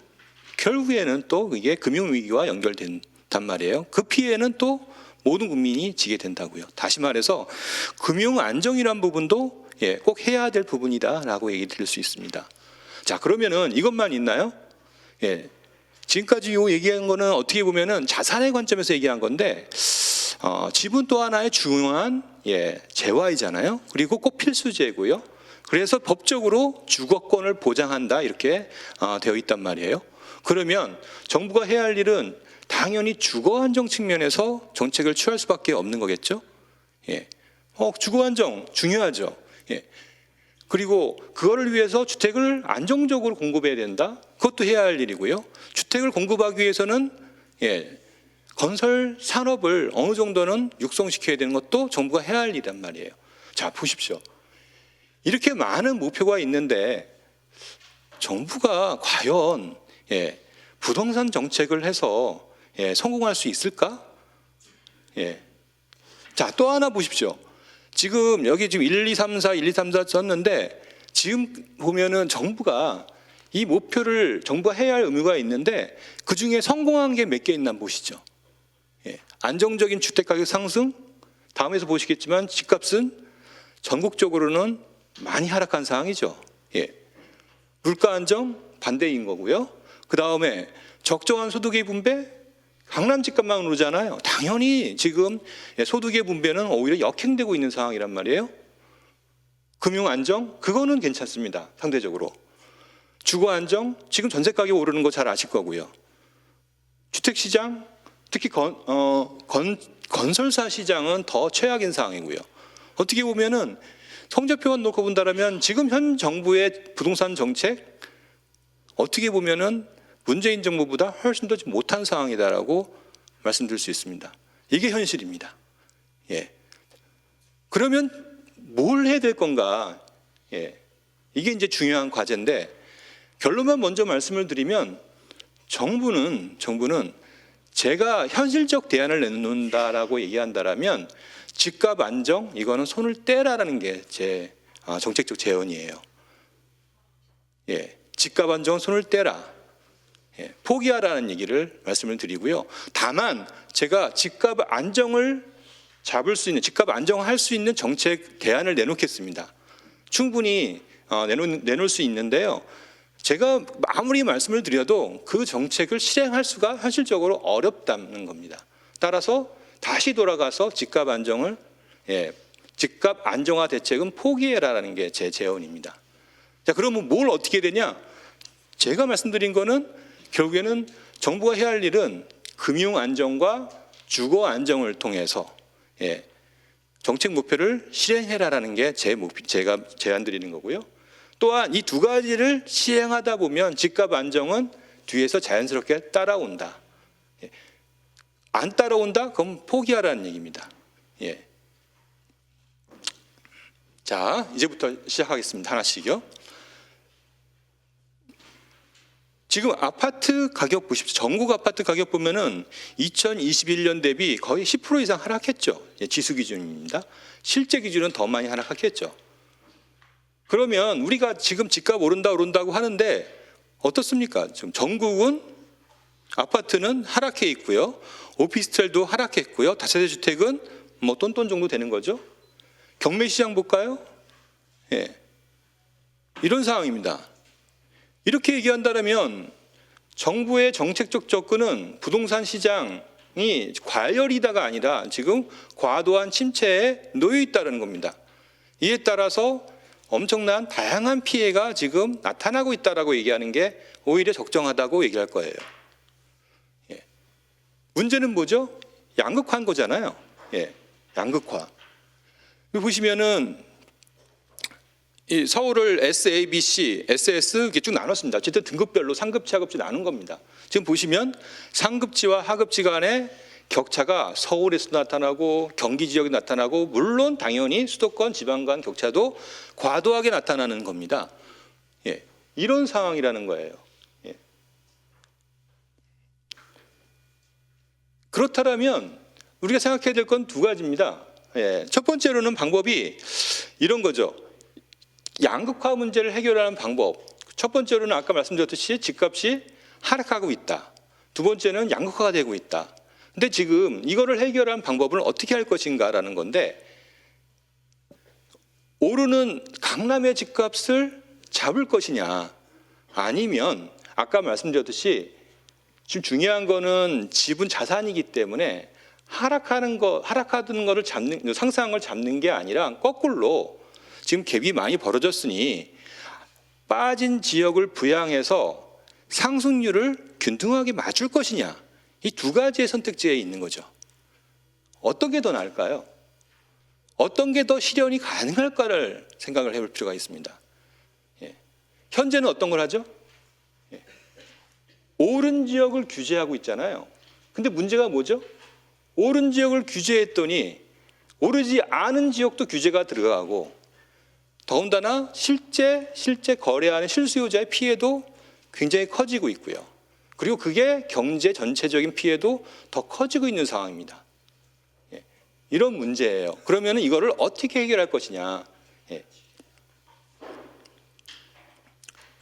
결국에는 또 이게 금융위기와 연결된단 말이에요. 그 피해는 또 모든 국민이 지게 된다고요. 다시 말해서 금융 안정이란 부분도 꼭 해야 될 부분이다라고 얘기 드릴 수 있습니다. 자, 그러면은 이것만 있나요? 지금까지 요 얘기한 거는 어떻게 보면은 자산의 관점에서 얘기한 건데 집은 또 하나의 중요한 재화이잖아요. 그리고 꼭 필수제고요. 그래서 법적으로 주거권을 보장한다 이렇게 되어 있단 말이에요. 그러면 정부가 해야 할 일은 당연히 주거 안정 측면에서 정책을 취할 수밖에 없는 거겠죠. 주거 안정 중요하죠. 그리고 그거를 위해서 주택을 안정적으로 공급해야 된다. 그것도 해야 할 일이고요. 주택을 공급하기 위해서는 건설 산업을 어느 정도는 육성시켜야 되는 것도 정부가 해야 할 일이란 말이에요. 자, 보십시오. 이렇게 많은 목표가 있는데 정부가 과연 부동산 정책을 해서 성공할 수 있을까? 자, 또 하나 보십시오. 지금 여기 지금 1, 2, 3, 4, 1, 2, 3, 4 썼는데 지금 보면은 정부가 이 목표를 정부가 해야 할 의무가 있는데 그 중에 성공한 게 몇 개 있나 보시죠. 안정적인 주택가격 상승, 다음에서 보시겠지만 집값은 전국적으로는 많이 하락한 상황이죠. 물가 안정 반대인 거고요. 그 다음에 적정한 소득의 분배, 강남 집값만 오르잖아요. 당연히 지금 소득의 분배는 오히려 역행되고 있는 상황이란 말이에요. 금융 안정, 그거는 괜찮습니다. 상대적으로. 주거 안정, 지금 전세 가격 오르는 거 잘 아실 거고요. 주택 시장, 특히 건설사 시장은 더 최악인 상황이고요. 어떻게 보면은 성적표만 놓고 본다면 지금 현 정부의 부동산 정책 어떻게 보면은 문재인 정부보다 훨씬 더 못한 상황이다라고 말씀드릴 수 있습니다. 이게 현실입니다. 그러면 뭘 해야 될 건가? 이게 이제 중요한 과제인데 결론만 먼저 말씀을 드리면 정부는 제가 현실적 대안을 내놓는다라고 얘기한다라면 집값 안정 이거는 손을 떼라라는 게 제 정책적 제언이에요. 집값 안정은 손을 떼라. 포기하라는 얘기를 말씀을 드리고요. 다만 제가 집값 안정을 잡을 수 있는, 집값 안정할 수 있는 정책 대안을 내놓겠습니다. 충분히 내놓을 수 있는데요. 제가 아무리 말씀을 드려도 그 정책을 실행할 수가 현실적으로 어렵다는 겁니다. 따라서 다시 돌아가서 집값 안정화 대책은 포기해라라는 게 제 제언입니다. 자, 그러면 뭘 어떻게 되냐? 제가 말씀드린 거는 결국에는 정부가 해야 할 일은 금융 안정과 주거 안정을 통해서 정책 목표를 실행해라라는 게 제가 제안 드리는 거고요. 또한 이 두 가지를 시행하다 보면 집값 안정은 뒤에서 자연스럽게 따라온다. 안 따라온다? 그럼 포기하라는 얘기입니다. 자, 이제부터 시작하겠습니다. 하나씩요. 지금 아파트 가격 보십시오. 전국 아파트 가격 보면은 2021년 대비 거의 10% 이상 하락했죠. 지수 기준입니다. 실제 기준은 더 많이 하락했겠죠. 그러면 우리가 지금 집값 오른다고 하는데 어떻습니까? 지금 전국은 아파트는 하락해 있고요. 오피스텔도 하락했고요. 다세대 주택은 뭐 똔똔 정도 되는 거죠. 경매 시장 볼까요? 이런 상황입니다. 이렇게 얘기한다면 정부의 정책적 접근은 부동산 시장이 과열이다가 아니라 지금 과도한 침체에 놓여 있다는 겁니다. 이에 따라서 엄청난 다양한 피해가 지금 나타나고 있다라고 얘기하는 게 오히려 적정하다고 얘기할 거예요. 예. 문제는 뭐죠? 양극화한 거잖아요. 예. 양극화. 여기 보시면은 이 서울을 SABC, SS 이렇게 쭉 나눴습니다. 어쨌든 등급별로 상급지, 하급지 나눈 겁니다. 지금 보시면 상급지와 하급지 간의 격차가 서울에서도 나타나고 경기 지역에 나타나고 물론 당연히 수도권 지방 간 격차도 과도하게 나타나는 겁니다. 예, 이런 상황이라는 거예요. 예. 그렇다면 우리가 생각해야 될 건 두 가지입니다. 예, 첫 번째로는 방법이 이런 거죠. 양극화 문제를 해결하는 방법. 첫 번째로는 아까 말씀드렸듯이 집값이 하락하고 있다. 두 번째는 양극화가 되고 있다. 근데 지금 이거를 해결하는 방법을 어떻게 할 것인가라는 건데, 오르는 강남의 집값을 잡을 것이냐, 아니면 아까 말씀드렸듯이 지금 중요한 거는 집은 자산이기 때문에 하락하는 거를 잡는, 상승한 걸 잡는 게 아니라 거꾸로 지금 갭이 많이 벌어졌으니 빠진 지역을 부양해서 상승률을 균등하게 맞출 것이냐, 이 두 가지의 선택지에 있는 거죠. 어떤 게 더 나을까요? 어떤 게 더 실현이 가능할까를 생각을 해볼 필요가 있습니다. 예. 현재는 어떤 걸 하죠? 예. 오른 지역을 규제하고 있잖아요. 근데 문제가 뭐죠? 오른 지역을 규제했더니 오르지 않은 지역도 규제가 들어가고, 더군다나 실제 거래하는 실수요자의 피해도 굉장히 커지고 있고요. 그리고 그게 경제 전체적인 피해도 더 커지고 있는 상황입니다. 예, 이런 문제예요. 그러면 이거를 어떻게 해결할 것이냐. 예.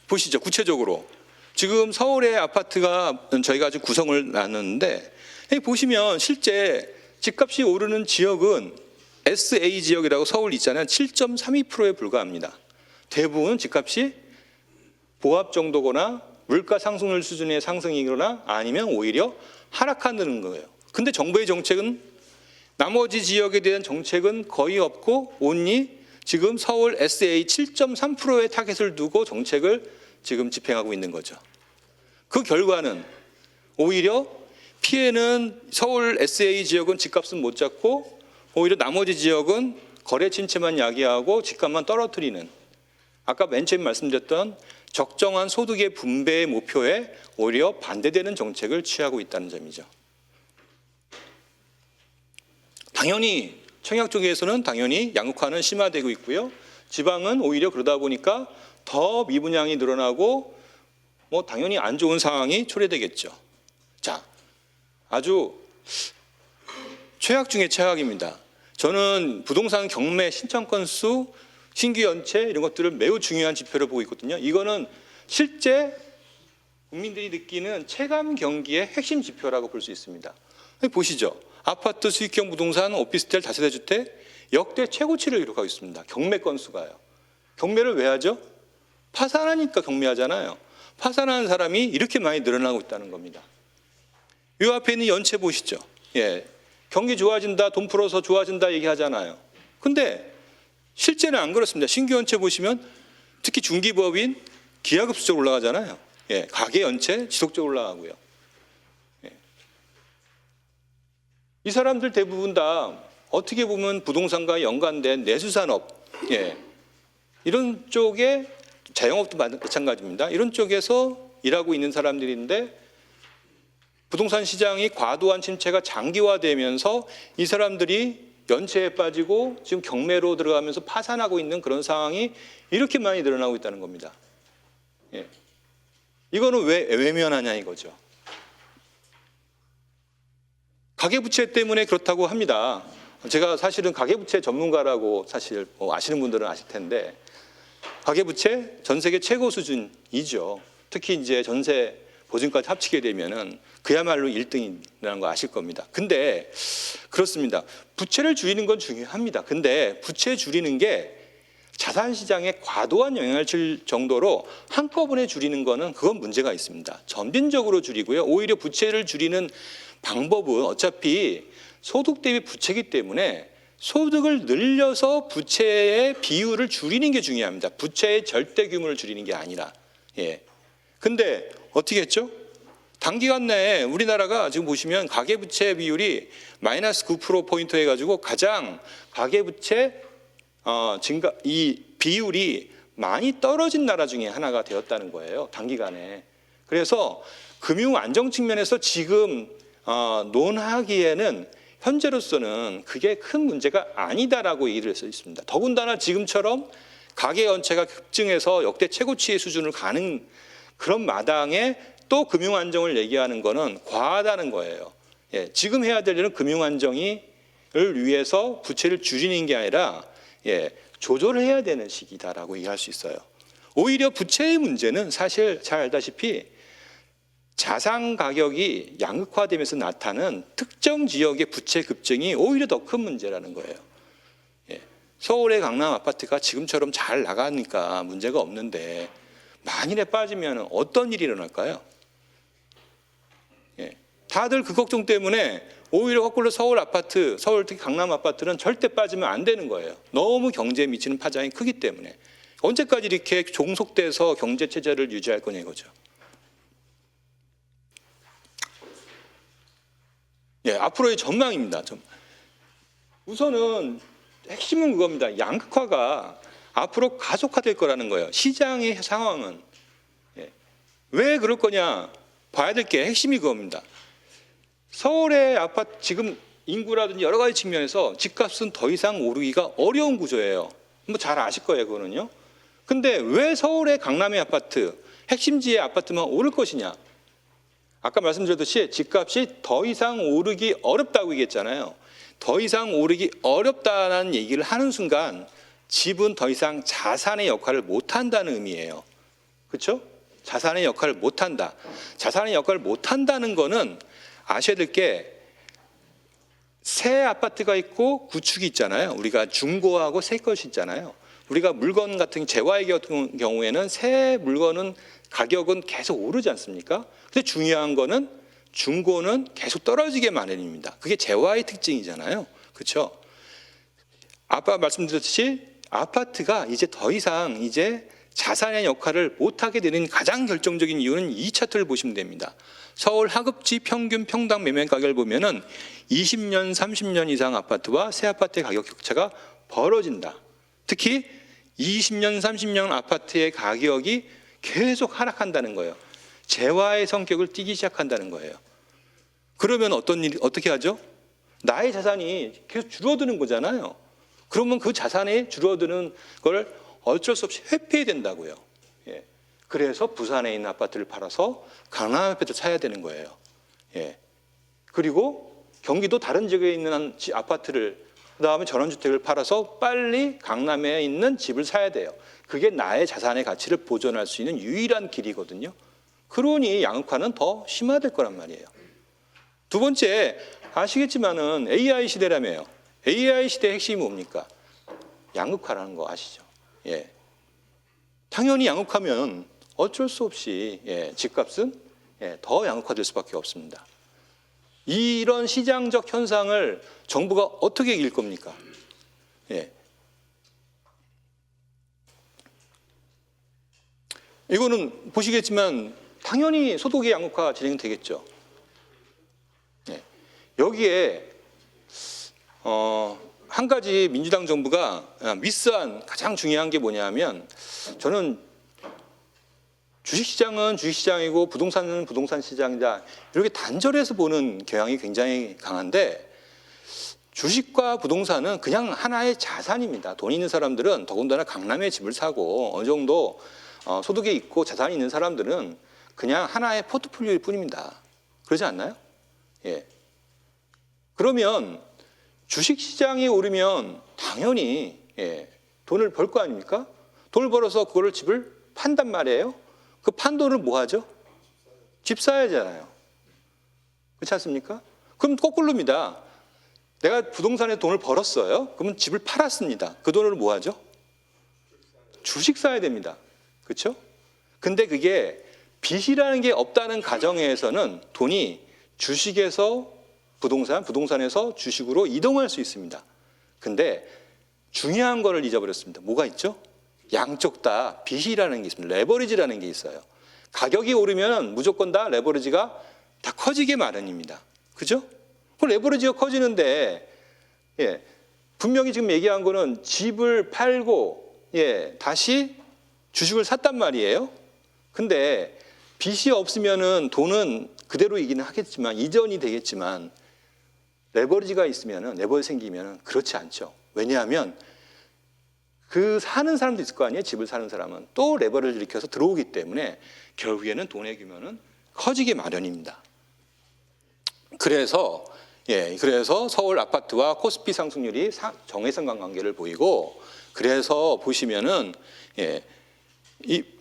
보시죠. 구체적으로. 지금 서울의 아파트가 저희가 아주 구성을 나눴는데, 보시면 실제 집값이 오르는 지역은 SA 지역이라고 서울 있잖아요. 7.32%에 불과합니다. 대부분 집값이 보합 정도거나 물가 상승률 수준의 상승이거나 아니면 오히려 하락하는 거예요. 근데 정부의 정책은, 나머지 지역에 대한 정책은 거의 없고 온리 지금 서울 SA 7.3%의 타겟을 두고 정책을 지금 집행하고 있는 거죠. 그 결과는 오히려 피해는 서울 SA 지역은 집값은 못 잡고 오히려 나머지 지역은 거래 침체만 야기하고 집값만 떨어뜨리는, 아까 맨 처음 말씀드렸던 적정한 소득의 분배의 목표에 오히려 반대되는 정책을 취하고 있다는 점이죠. 당연히 청약 쪽에서는 당연히 양극화는 심화되고 있고요. 지방은 오히려 그러다 보니까 더 미분양이 늘어나고 당연히 안 좋은 상황이 초래되겠죠. 자, 아주 최악 중에 최악입니다. 저는 부동산 경매 신청 건수, 신규 연체 이런 것들을 매우 중요한 지표로 보고 있거든요. 이거는 실제 국민들이 느끼는 체감 경기의 핵심 지표라고 볼 수 있습니다. 보시죠. 아파트, 수익형 부동산, 오피스텔, 다세대 주택 역대 최고치를 기록하고 있습니다. 경매 건수가요. 경매를 왜 하죠? 파산하니까 경매하잖아요. 파산하는 사람이 이렇게 많이 늘어나고 있다는 겁니다. 이 앞에 있는 연체 보시죠. 예, 경기 좋아진다, 돈 풀어서 좋아진다 얘기하잖아요. 근데 실제는 안 그렇습니다. 신규 연체 보시면 특히 중기법인 기하급수적으로 올라가잖아요. 예, 가계 연체 지속적으로 올라가고요. 예. 이 사람들 대부분 다 어떻게 보면 부동산과 연관된 내수산업, 예, 이런 쪽에, 자영업도 마찬가지입니다. 이런 쪽에서 일하고 있는 사람들인데 부동산 시장이 과도한 침체가 장기화되면서 이 사람들이 연체에 빠지고 지금 경매로 들어가면서 파산하고 있는 그런 상황이 이렇게 많이 늘어나고 있다는 겁니다. 예. 이거는 왜 외면하냐 이거죠. 가계부채 때문에 그렇다고 합니다. 제가 사실은 가계부채 전문가라고 사실 아시는 분들은 아실 텐데, 가계부채 전 세계 최고 수준이죠. 특히 이제 전세 보증까지 합치게 되면은 그야말로 1등이라는 거 아실 겁니다. 근데 그렇습니다. 부채를 줄이는 건 중요합니다. 근데 부채 줄이는 게 자산 시장에 과도한 영향을 줄 정도로 한꺼번에 줄이는 거는 그건 문제가 있습니다. 점진적으로 줄이고요. 오히려 부채를 줄이는 방법은 어차피 소득 대비 부채이기 때문에 소득을 늘려서 부채의 비율을 줄이는 게 중요합니다. 부채의 절대 규모를 줄이는 게 아니라. 예. 근데 어떻게 했죠? 단기간 내에 우리나라가 지금 보시면 가계부채 비율이 마이너스 9%포인트 해가지고 가장 가계부채 증가 이 비율이 많이 떨어진 나라 중에 하나가 되었다는 거예요. 단기간에. 그래서 금융 안정 측면에서 지금 논하기에는 현재로서는 그게 큰 문제가 아니다라고 얘기를 할 수 있습니다. 더군다나 지금처럼 가계 연체가 급증해서 역대 최고치의 수준을 가는 그런 마당에 또 금융 안정을 얘기하는 거는 과하다는 거예요. 예, 지금 해야 될 일은 금융 안정을 위해서 부채를 줄이는 게 아니라 조절을 해야 되는 시기다라고 얘기할 수 있어요. 오히려 부채의 문제는 사실 잘 알다시피 자산 가격이 양극화되면서 나타나는 특정 지역의 부채 급증이 오히려 더 큰 문제라는 거예요. 서울의 강남 아파트가 지금처럼 잘 나가니까 문제가 없는데 만일에 빠지면 어떤 일이 일어날까요? 다들 그 걱정 때문에 오히려 거꾸로 서울 아파트, 서울 특히 강남 아파트는 절대 빠지면 안 되는 거예요. 너무 경제에 미치는 파장이 크기 때문에. 언제까지 이렇게 종속돼서 경제 체제를 유지할 거냐 이거죠. 앞으로의 전망입니다. 우선은 핵심은 그겁니다. 양극화가 앞으로 가속화될 거라는 거예요. 시장의 상황은. 왜 그럴 거냐 봐야 될 게 핵심이 그겁니다. 서울의 아파트 지금 인구라든지 여러 가지 측면에서 집값은 더 이상 오르기가 어려운 구조예요. 뭐 잘 아실 거예요, 그거는요. 근데 왜 서울의 강남의 아파트, 핵심지의 아파트만 오를 것이냐? 아까 말씀드렸듯이 집값이 더 이상 오르기 어렵다고 얘기했잖아요. 더 이상 오르기 어렵다는 얘기를 하는 순간 집은 더 이상 자산의 역할을 못한다는 의미예요. 그렇죠? 자산의 역할을 못한다. 자산의 역할을 못한다는 거는 아셔야 될 게 새 아파트가 있고 구축이 있잖아요. 우리가 중고하고 새 것이 있잖아요. 우리가 물건 같은 재화의 같은 경우에는 새 물건은 가격은 계속 오르지 않습니까? 근데 중요한 거는 중고는 계속 떨어지게 마련입니다. 그게 재화의 특징이잖아요. 그렇죠? 아까 말씀드렸듯이 아파트가 이제 더 이상 이제 자산의 역할을 못하게 되는 가장 결정적인 이유는 이 차트를 보시면 됩니다. 서울 하급지 평균 평당 매매 가격을 보면은 20년, 30년 이상 아파트와 새 아파트의 가격 격차가 벌어진다. 특히 20년, 30년 아파트의 가격이 계속 하락한다는 거예요. 재화의 성격을 띠기 시작한다는 거예요. 그러면 어떻게 하죠? 나의 자산이 계속 줄어드는 거잖아요. 그러면 그 자산이 줄어드는 걸 어쩔 수 없이 회피해야 된다고요. 그래서 부산에 있는 아파트를 팔아서 강남 아파트를 사야 되는 거예요. 그리고 경기도 다른 지역에 있는 아파트를 그다음에 전원주택을 팔아서 빨리 강남에 있는 집을 사야 돼요. 그게 나의 자산의 가치를 보존할 수 있는 유일한 길이거든요. 그러니 양극화는 더 심화될 거란 말이에요. 두 번째, 아시겠지만은 AI 시대라며요. AI 시대의 핵심이 뭡니까? 양극화라는 거 아시죠? 당연히 양극화면 어쩔 수 없이 집값은 더 양극화될 수밖에 없습니다. 이런 시장적 현상을 정부가 어떻게 이길 겁니까? 이거는 보시겠지만 당연히 소득의 양극화 진행되겠죠. 여기에 한 가지 민주당 정부가 미스한 가장 중요한 게 뭐냐면 저는 주식시장은 주식시장이고 부동산은 부동산 시장이다. 이렇게 단절해서 보는 경향이 굉장히 강한데 주식과 부동산은 그냥 하나의 자산입니다. 돈 있는 사람들은 더군다나 강남에 집을 사고 어느 정도 소득이 있고 자산이 있는 사람들은 그냥 하나의 포트폴리오일 뿐입니다. 그러지 않나요? 그러면 주식시장이 오르면 당연히 돈을 벌 거 아닙니까? 돈을 벌어서 그거를 집을 판단 말이에요. 그 판 돈을 뭐 하죠? 집 사야잖아요. 그렇지 않습니까? 그럼 거꾸로입니다. 내가 부동산에 돈을 벌었어요. 그러면 집을 팔았습니다. 그 돈을 뭐 하죠? 주식 사야 됩니다. 그렇죠? 근데 그게 빚이라는 게 없다는 가정에서는 돈이 주식에서 부동산, 부동산에서 주식으로 이동할 수 있습니다. 근데 중요한 거를 잊어버렸습니다. 뭐가 있죠? 양쪽 다 빚이라는 게 있습니다. 레버리지라는 게 있어요. 가격이 오르면 무조건 다 레버리지가 다 커지게 마련입니다. 그죠? 그 레버리지가 커지는데, 예, 분명히 지금 얘기한 거는 집을 팔고, 예, 다시 주식을 샀단 말이에요. 근데 빚이 없으면은 돈은 그대로이기는 하겠지만, 이전이 되겠지만, 레버리지가 있으면은, 레버리지 생기면은 그렇지 않죠. 왜냐하면 그 사는 사람도 있을 거 아니에요. 집을 사는 사람은 또 레버리지를 일으켜서 들어오기 때문에 결국에는 돈의 규모는 커지게 마련입니다. 그래서 서울 아파트와 코스피 상승률이 정회선 관계를 보이고, 그래서 보시면은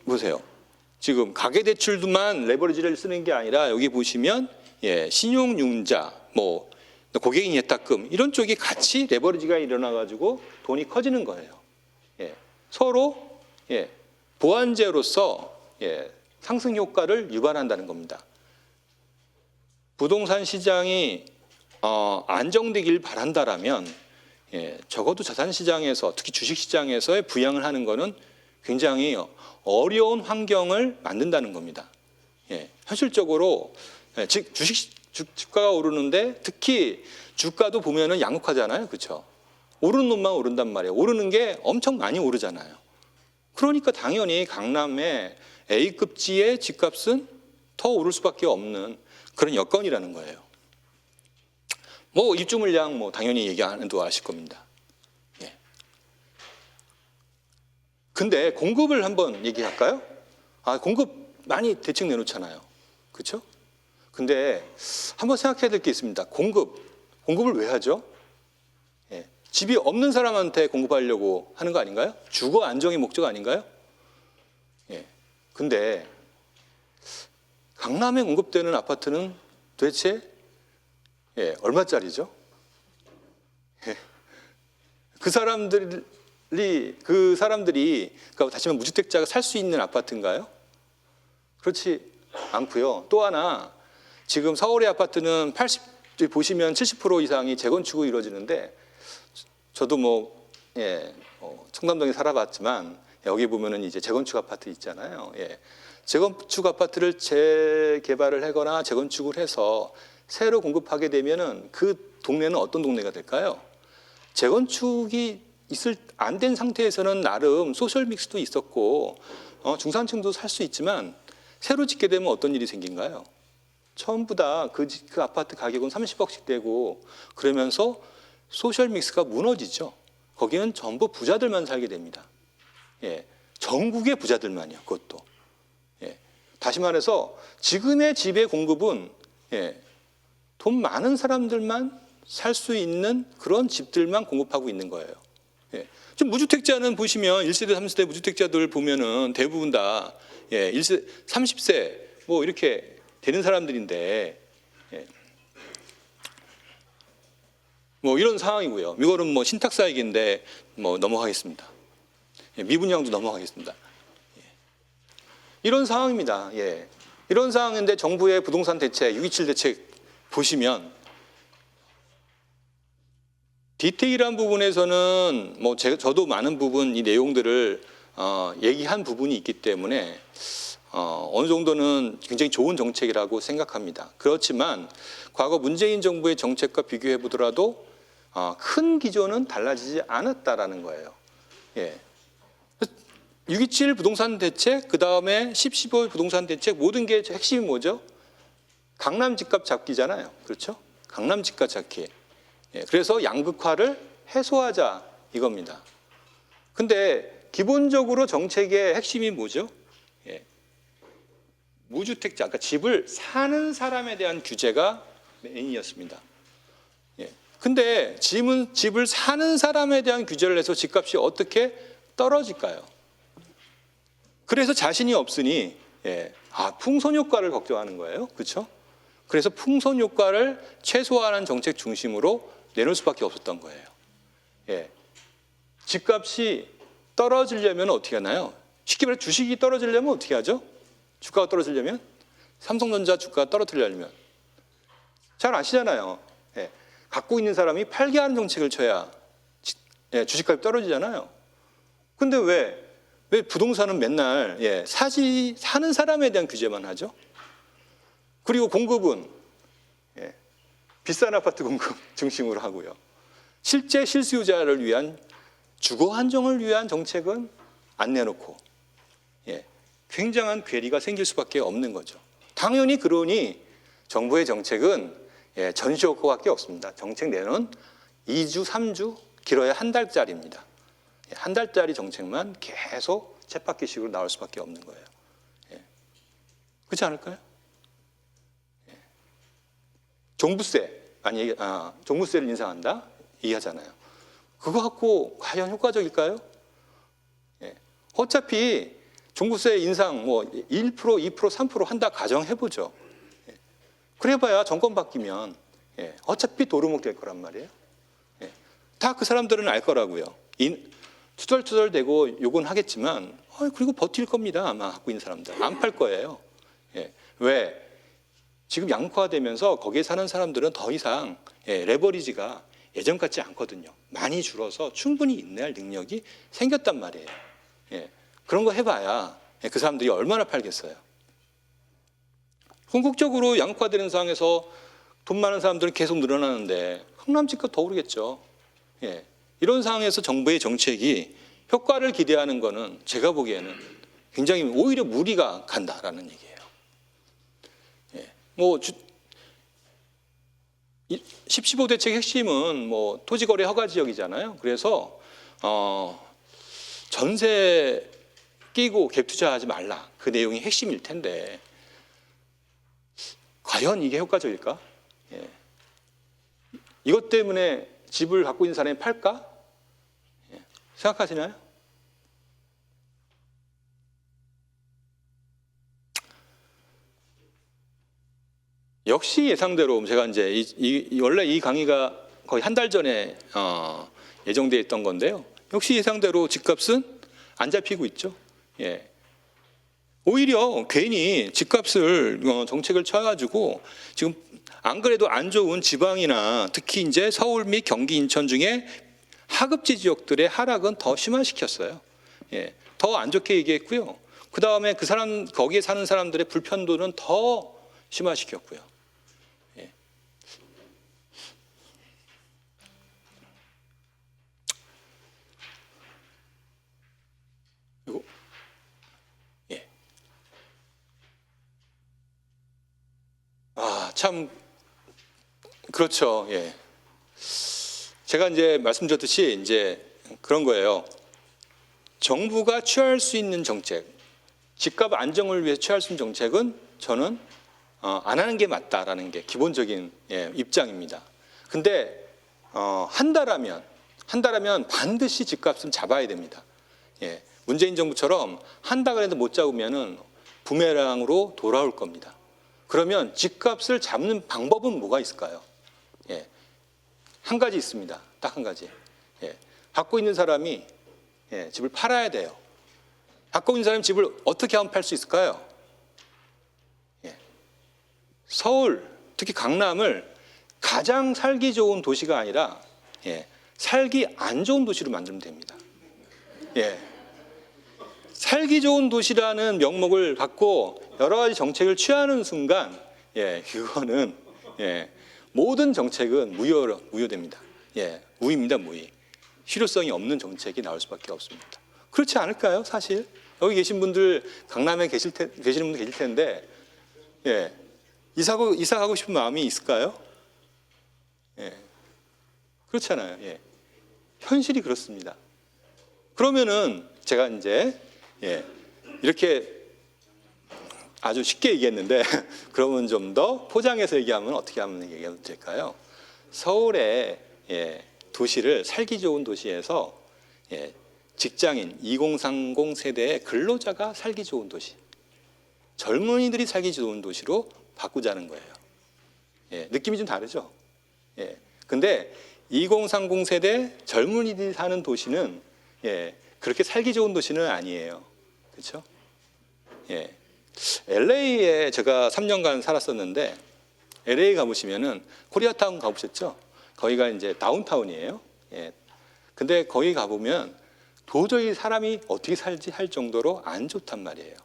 보세요. 지금 가계대출만 레버리지를 쓰는 게 아니라 여기 보시면 신용융자, 뭐 고객인 예탁금 이런 쪽이 같이 레버리지가 일어나 가지고 돈이 커지는 거예요. 서로 보완제로서 상승 효과를 유발한다는 겁니다. 부동산 시장이 안정되길 바란다라면 적어도 자산 시장에서, 특히 주식 시장에서의 부양을 하는 것은 굉장히 어려운 환경을 만든다는 겁니다. 현실적으로 즉 주가가 오르는데, 특히 주가도 보면은 양극화잖아요, 그렇죠? 오르는 놈만 오른단 말이에요. 오르는 게 엄청 많이 오르잖아요. 그러니까 당연히 강남의 A급지의 집값은 더 오를 수밖에 없는 그런 여건이라는 거예요. 뭐 입주 물량 뭐 당연히 얘기 안 해도 아실 겁니다. 근데 공급을 한번 얘기할까요? 공급 많이 대책 내놓잖아요. 그렇죠? 근데 한번 생각해야 될 게 있습니다. 공급을 왜 하죠? 집이 없는 사람한테 공급하려고 하는 거 아닌가요? 주거 안정이 목적 아닌가요? 근데 강남에 공급되는 아파트는 도대체 얼마짜리죠? 그 사람들이 그러니까 다시 말하면 무주택자가 살 수 있는 아파트인가요? 그렇지 않고요. 또 하나, 지금 서울의 아파트는 보시면 70% 이상이 재건축으로 이루어지는데, 저도 청담동에 살아봤지만 여기 보면은 이제 재건축 아파트 있잖아요. 재건축 아파트를 재개발을 하거나 재건축을 해서 새로 공급하게 되면은 그 동네는 어떤 동네가 될까요? 재건축이 안 된 상태에서는 나름 소셜 믹스도 있었고 중산층도 살 수 있지만, 새로 짓게 되면 어떤 일이 생긴가요? 전부 다 그 아파트 가격은 30억씩 되고, 그러면서 소셜 믹스가 무너지죠. 거기는 전부 부자들만 살게 됩니다. 전국의 부자들만이요. 그것도. 다시 말해서 지금의 집의 공급은 돈 많은 사람들만 살 수 있는 그런 집들만 공급하고 있는 거예요. 지금 무주택자는 보시면 1세대, 3세대 무주택자들 보면은 대부분 다 1세, 30세 뭐 이렇게 되는 사람들인데, 뭐 이런 상황이고요. 이거는 뭐 신탁사 얘기인데 뭐 넘어가겠습니다. 미분양도 넘어가겠습니다. 이런 상황입니다. 이런 상황인데 정부의 부동산 대책, 627 대책 보시면 디테일한 부분에서는 뭐 저도 많은 부분 이 내용들을 얘기한 부분이 있기 때문에 어느 정도는 굉장히 좋은 정책이라고 생각합니다. 그렇지만 과거 문재인 정부의 정책과 비교해 보더라도 큰 기조는 달라지지 않았다라는 거예요. 627 부동산 대책, 그 다음에 10, 15 부동산 대책, 모든 게 핵심이 뭐죠? 강남 집값 잡기잖아요. 그렇죠? 강남 집값 잡기. 그래서 양극화를 해소하자 이겁니다. 근데 기본적으로 정책의 핵심이 뭐죠? 무주택자, 그러니까 집을 사는 사람에 대한 규제가 메인이었습니다. 근데 집을 사는 사람에 대한 규제를 해서 집값이 어떻게 떨어질까요? 그래서 자신이 없으니 풍선 효과를 걱정하는 거예요. 그렇죠? 그래서 풍선 효과를 최소화하는 정책 중심으로 내놓을 수밖에 없었던 거예요. 집값이 떨어지려면 어떻게 하나요? 쉽게 말해 주식이 떨어지려면 어떻게 하죠? 주가가 떨어지려면? 삼성전자 주가가 떨어뜨리려면 잘 아시잖아요. 갖고 있는 사람이 팔게 하는 정책을 쳐야 예, 주식값이 떨어지잖아요. 근데 왜 부동산은 맨날 사는 사람에 대한 규제만 하죠? 그리고 공급은 비싼 아파트 공급 중심으로 하고요. 실제 실수요자를 위한 주거 안정을 위한 정책은 안 내놓고 굉장한 괴리가 생길 수밖에 없는 거죠. 당연히 그러니 정부의 정책은 전시 효과밖에 없습니다. 정책 내놓은 2주, 3주, 길어야 한 달짜리입니다. 한 달짜리 정책만 계속 쳇바퀴식으로 나올 수밖에 없는 거예요. 그렇지 않을까요? 종부세를 인상한다 얘기하잖아요. 그거 갖고 과연 효과적일까요? 어차피 종부세 인상 1%, 2%, 3% 한다 가정해보죠. 그래봐야 정권 바뀌면 어차피 도루묵 될 거란 말이에요. 다 그 사람들은 알 거라고요. 투덜투덜대고 욕은 하겠지만 그리고 버틸 겁니다. 아마 갖고 있는 사람들 안 팔 거예요. 왜? 지금 양극화되면서 거기에 사는 사람들은 더 이상 레버리지가 예전 같지 않거든요. 많이 줄어서 충분히 인내할 능력이 생겼단 말이에요. 그런 거 해봐야 그 사람들이 얼마나 팔겠어요. 궁극적으로 양극화되는 상황에서 돈 많은 사람들은 계속 늘어나는데 강남집값 더 오르겠죠. 이런 상황에서 정부의 정책이 효과를 기대하는 거는 제가 보기에는 굉장히 오히려 무리가 간다라는 얘기예요. 10.15 대책 핵심은 토지거래 허가 지역이잖아요. 그래서 전세 끼고 갭 투자하지 말라. 그 내용이 핵심일 텐데 과연 이게 효과적일까? 이것 때문에 집을 갖고 있는 사람이 팔까? 생각하시나요? 역시 예상대로 제가 이제 원래 이 강의가 거의 한 달 전에 예정되어 있던 건데요. 역시 예상대로 집값은 안 잡히고 있죠. 오히려 괜히 집값을 정책을 쳐가지고 지금 안 그래도 안 좋은 지방이나 특히 이제 서울 및 경기, 인천 중에 하급지 지역들의 하락은 더 심화시켰어요. 더 안 좋게 얘기했고요. 그 다음에 거기에 사는 사람들의 불편도는 더 심화시켰고요. 그리고 참 그렇죠. 제가 이제 말씀드렸듯이 이제 그런 거예요. 정부가 취할 수 있는 정책, 집값 안정을 위해 취할 수 있는 정책은 저는 안 하는 게 맞다라는 게 기본적인 입장입니다. 근데 한다라면 반드시 집값은 잡아야 됩니다. 문재인 정부처럼 한다 그래도 못 잡으면은 부메랑으로 돌아올 겁니다. 그러면 집값을 잡는 방법은 뭐가 있을까요? 한 가지 있습니다. 딱 한 가지. 갖고 있는 사람이 집을 팔아야 돼요. 갖고 있는 사람이 집을 어떻게 하면 팔 수 있을까요? 서울, 특히 강남을 가장 살기 좋은 도시가 아니라 살기 안 좋은 도시로 만들면 됩니다. 살기 좋은 도시라는 명목을 갖고 여러 가지 정책을 취하는 순간 그거는 모든 정책은 무효됩니다. 무의입니다. 무의. 실효성이 없는 정책이 나올 수밖에 없습니다. 그렇지 않을까요? 사실 여기 계신 분들 강남에 계시는 분들 계실 텐데 이사 가고 싶은 마음이 있을까요? 그렇잖아요. 현실이 그렇습니다. 그러면은 제가 이제 이렇게 아주 쉽게 얘기했는데 그러면 좀 더 포장해서 얘기하면 어떻게 하면 얘기하면 될까요? 서울의 도시를 살기 좋은 도시에서 직장인 2030 세대의 근로자가 살기 좋은 도시, 젊은이들이 살기 좋은 도시로 바꾸자는 거예요. 느낌이 좀 다르죠? 근데 2030 세대 젊은이들이 사는 도시는 그렇게 살기 좋은 도시는 아니에요. 그렇죠? LA에 제가 3년간 살았었는데 LA 가보시면은 코리아타운 가보셨죠? 거기가 이제 다운타운이에요. 근데 거기 가보면 도저히 사람이 어떻게 살지 할 정도로 안 좋단 말이에요.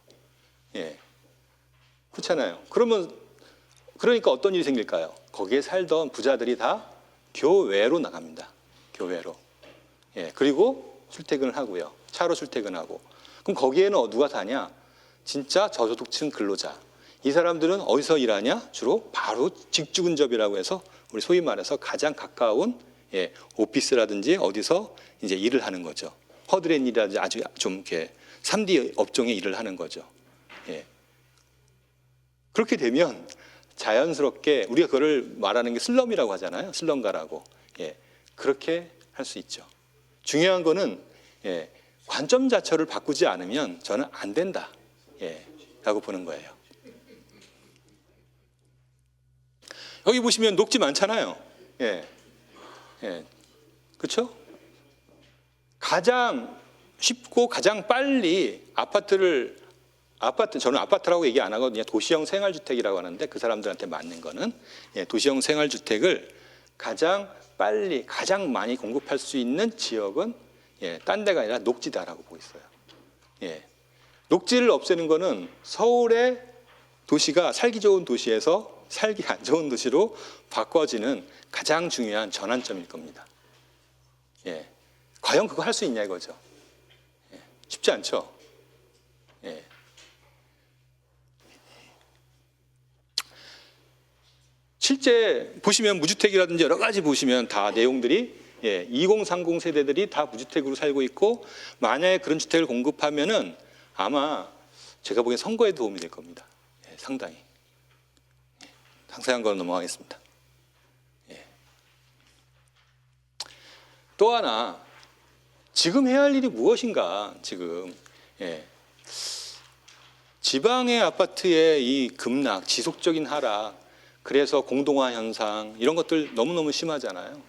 예. 그렇잖아요. 그러니까 어떤 일이 생길까요? 거기에 살던 부자들이 다 교외로 나갑니다. 교외로. 예. 그리고 출퇴근을 하고요. 차로 출퇴근하고. 그럼 거기에는 누가 사냐? 진짜 저소득층 근로자. 이 사람들은 어디서 일하냐? 주로 바로 직주근접이라고 해서 우리 소위 말해서 가장 가까운 오피스라든지 어디서 이제 일을 하는 거죠. 허드렛일이라든지 아주 좀 이렇게 3D 업종에 일을 하는 거죠. 예. 그렇게 되면 자연스럽게 우리가 그거를 말하는 게 슬럼이라고 하잖아요. 슬럼가라고. 예. 그렇게 할 수 있죠. 중요한 거는 관점 자체를 바꾸지 않으면 저는 안 된다. 라고 보는 거예요. 여기 보시면 녹지 많잖아요. 그렇죠? 가장 쉽고 가장 빨리 저는 아파트라고 얘기 안 하거든요. 도시형 생활주택이라고 하는데 그 사람들한테 맞는 거는 도시형 생활주택을 가장 빨리 가장 많이 공급할 수 있는 지역은 딴 데가 아니라 녹지다라고 보고 있어요. 녹지를 없애는 거는 서울의 도시가 살기 좋은 도시에서 살기 안 좋은 도시로 바꿔지는 가장 중요한 전환점일 겁니다. 과연 그거 할 수 있냐 이거죠. 쉽지 않죠. 실제 보시면 무주택이라든지 여러 가지 보시면 다 내용들이 2030 세대들이 다 무주택으로 살고 있고 만약에 그런 주택을 공급하면은 아마 제가 보기엔 선거에 도움이 될 겁니다. 상당히. 상세한 건 넘어가겠습니다. 또 하나 지금 해야 할 일이 무엇인가 지금 지방의 아파트의 이 급락, 지속적인 하락 그래서 공동화 현상 이런 것들 너무너무 심하잖아요.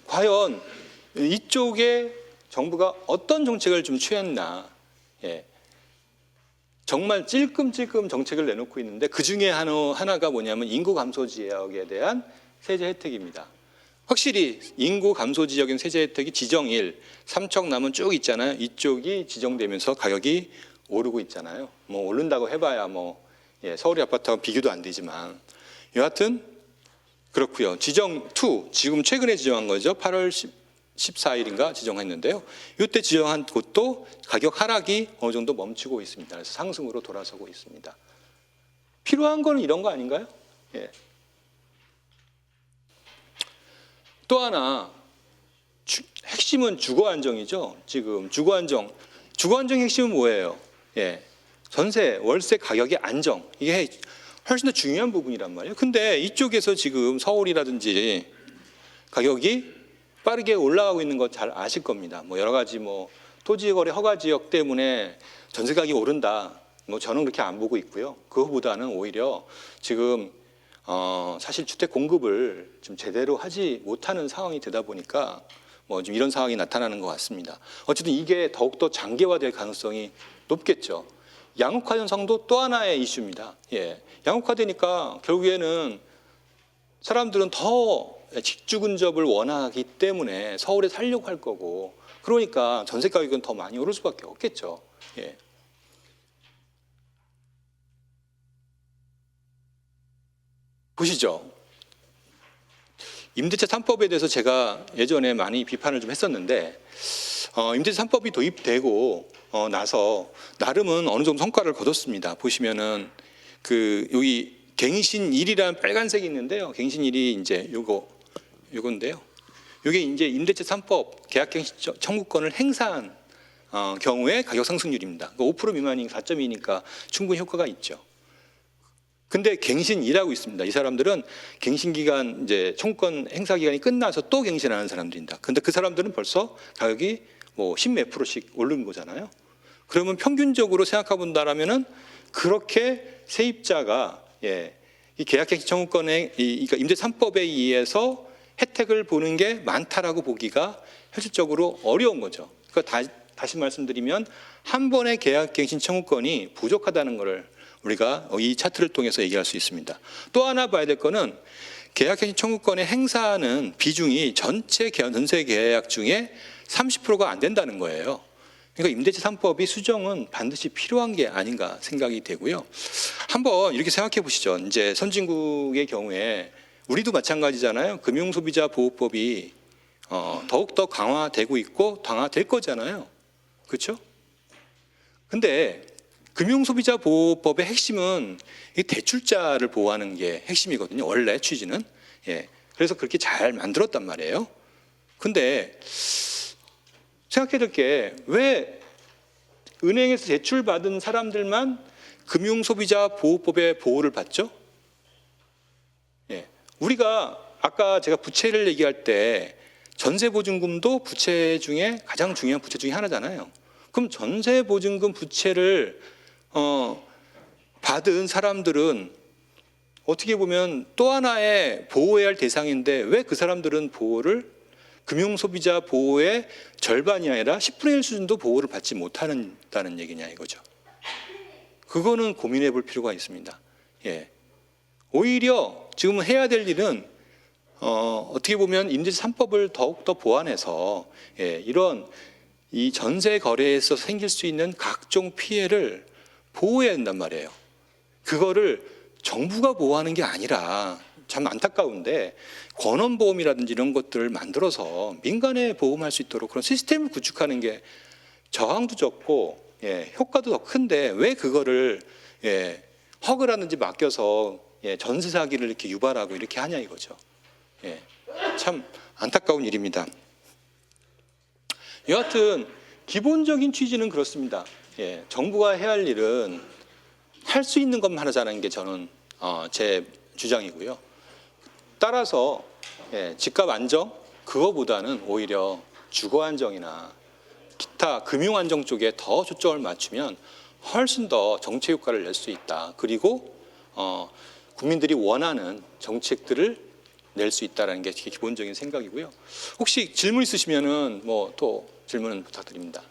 과연 이쪽에 정부가 어떤 정책을 좀 취했나 정말 찔끔찔끔 정책을 내놓고 있는데 그중에 하나가 뭐냐면 인구 감소 지역에 대한 세제 혜택입니다. 확실히 인구 감소 지역인 세제 혜택이 지정 1, 삼척남은 쭉 있잖아요. 이쪽이 지정되면서 가격이 오르고 있잖아요. 뭐 오른다고 해봐야 서울의 아파트하고 비교도 안 되지만 여하튼 그렇고요. 지정 2, 지금 최근에 지정한 거죠. 8월 14일인가 지정했는데요. 이때 지정한 곳도 가격 하락이 어느 정도 멈추고 있습니다. 그래서 상승으로 돌아서고 있습니다. 필요한 거는 이런 거 아닌가요? 또 하나 핵심은 주거 안정이죠. 지금 주거 안정의 핵심은 뭐예요? 전세, 월세 가격의 안정. 이게 훨씬 더 중요한 부분이란 말이에요. 근데 이쪽에서 지금 서울이라든지 가격이 빠르게 올라가고 있는 거 잘 아실 겁니다. 여러 가지 토지거래 허가 지역 때문에 전세 가격이 오른다. 저는 그렇게 안 보고 있고요. 그거보다는 오히려 지금 사실 주택 공급을 좀 제대로 하지 못하는 상황이 되다 보니까 좀 이런 상황이 나타나는 것 같습니다. 어쨌든 이게 더욱더 장기화될 가능성이 높겠죠. 양극화 현상도 또 하나의 이슈입니다. 양극화되니까 결국에는 사람들은 더 직주 근접을 원하기 때문에 서울에 살려고 할 거고 그러니까 전세 가격은 더 많이 오를 수밖에 없겠죠. 보시죠. 임대차 3법에 대해서 제가 예전에 많이 비판을 좀 했었는데 임대차 3법이 도입되고 나서 나름은 어느 정도 성과를 거뒀습니다. 보시면은 여기 갱신 1이라는 빨간색이 있는데요. 갱신 1이 이제 요건데요. 이게 이제 임대차 3법 계약갱신 청구권을 행사한 경우에 가격 상승률입니다. 5% 미만이 4.2니까 충분히 효과가 있죠. 근데 갱신 2라고 있습니다. 이 사람들은 갱신 기간 이제 청구권 행사 기간이 끝나서 또 갱신하는 사람들입니다. 근데 그 사람들은 벌써 가격이 10몇 %씩 오른 거잖아요. 그러면 평균적으로 생각해 본다라면은 그렇게 세입자가 이 계약갱신 청구권의 그러니까 임대 3법에 의해서 혜택을 보는 게 많다라고 보기가 현실적으로 어려운 거죠. 그러니까 다시 말씀드리면 한 번의 계약갱신 청구권이 부족하다는 것을 우리가 이 차트를 통해서 얘기할 수 있습니다. 또 하나 봐야 될 거는 계약갱신 청구권의 행사하는 비중이 전체 전세 계약 중에 30%가 안 된다는 거예요. 그러니까 임대차 3법이 수정은 반드시 필요한 게 아닌가 생각이 되고요. 한번 이렇게 생각해 보시죠. 이제 선진국의 경우에 우리도 마찬가지잖아요. 금융소비자보호법이 더욱더 강화되고 있고 강화될 거잖아요. 그렇죠? 근데 금융소비자보호법의 핵심은 이 대출자를 보호하는 게 핵심이거든요. 원래 취지는. 예. 그래서 그렇게 잘 만들었단 말이에요. 근데 생각해야 될 게 왜 은행에서 대출받은 사람들만 금융소비자보호법의 보호를 받죠? 예. 우리가 아까 제가 부채를 얘기할 때 전세보증금도 부채 중에 가장 중요한 부채 중에 하나잖아요. 그럼 전세보증금 부채를 받은 사람들은 어떻게 보면 또 하나의 보호해야 할 대상인데 왜 그 사람들은 보호를 금융소비자 보호의 절반이 아니라 10분의 1 수준도 보호를 받지 못한다는 얘기냐 이거죠. 그거는 고민해 볼 필요가 있습니다. 예. 오히려 지금 해야 될 일은 어떻게 보면 임대차 3법을 더욱더 보완해서 이런 이 전세 거래에서 생길 수 있는 각종 피해를 보호해야 된단 말이에요. 그거를 정부가 보호하는 게 아니라 참 안타까운데 권원보험이라든지 이런 것들을 만들어서 민간에 보험할 수 있도록 그런 시스템을 구축하는 게 저항도 적고 효과도 더 큰데 왜 그거를 허그라든지 맡겨서 전세 사기를 이렇게 유발하고 이렇게 하냐 이거죠. 참 안타까운 일입니다. 여하튼 기본적인 취지는 그렇습니다. 정부가 해야 할 일은 할 수 있는 것만 하자는 게 저는 제 주장이고요. 따라서 집값 안정 그거보다는 오히려 주거 안정이나 기타 금융 안정 쪽에 더 초점을 맞추면 훨씬 더 정책 효과를 낼 수 있다. 그리고 국민들이 원하는 정책들을 낼 수 있다는 게 기본적인 생각이고요. 혹시 질문 있으시면은 뭐 또 질문 부탁드립니다.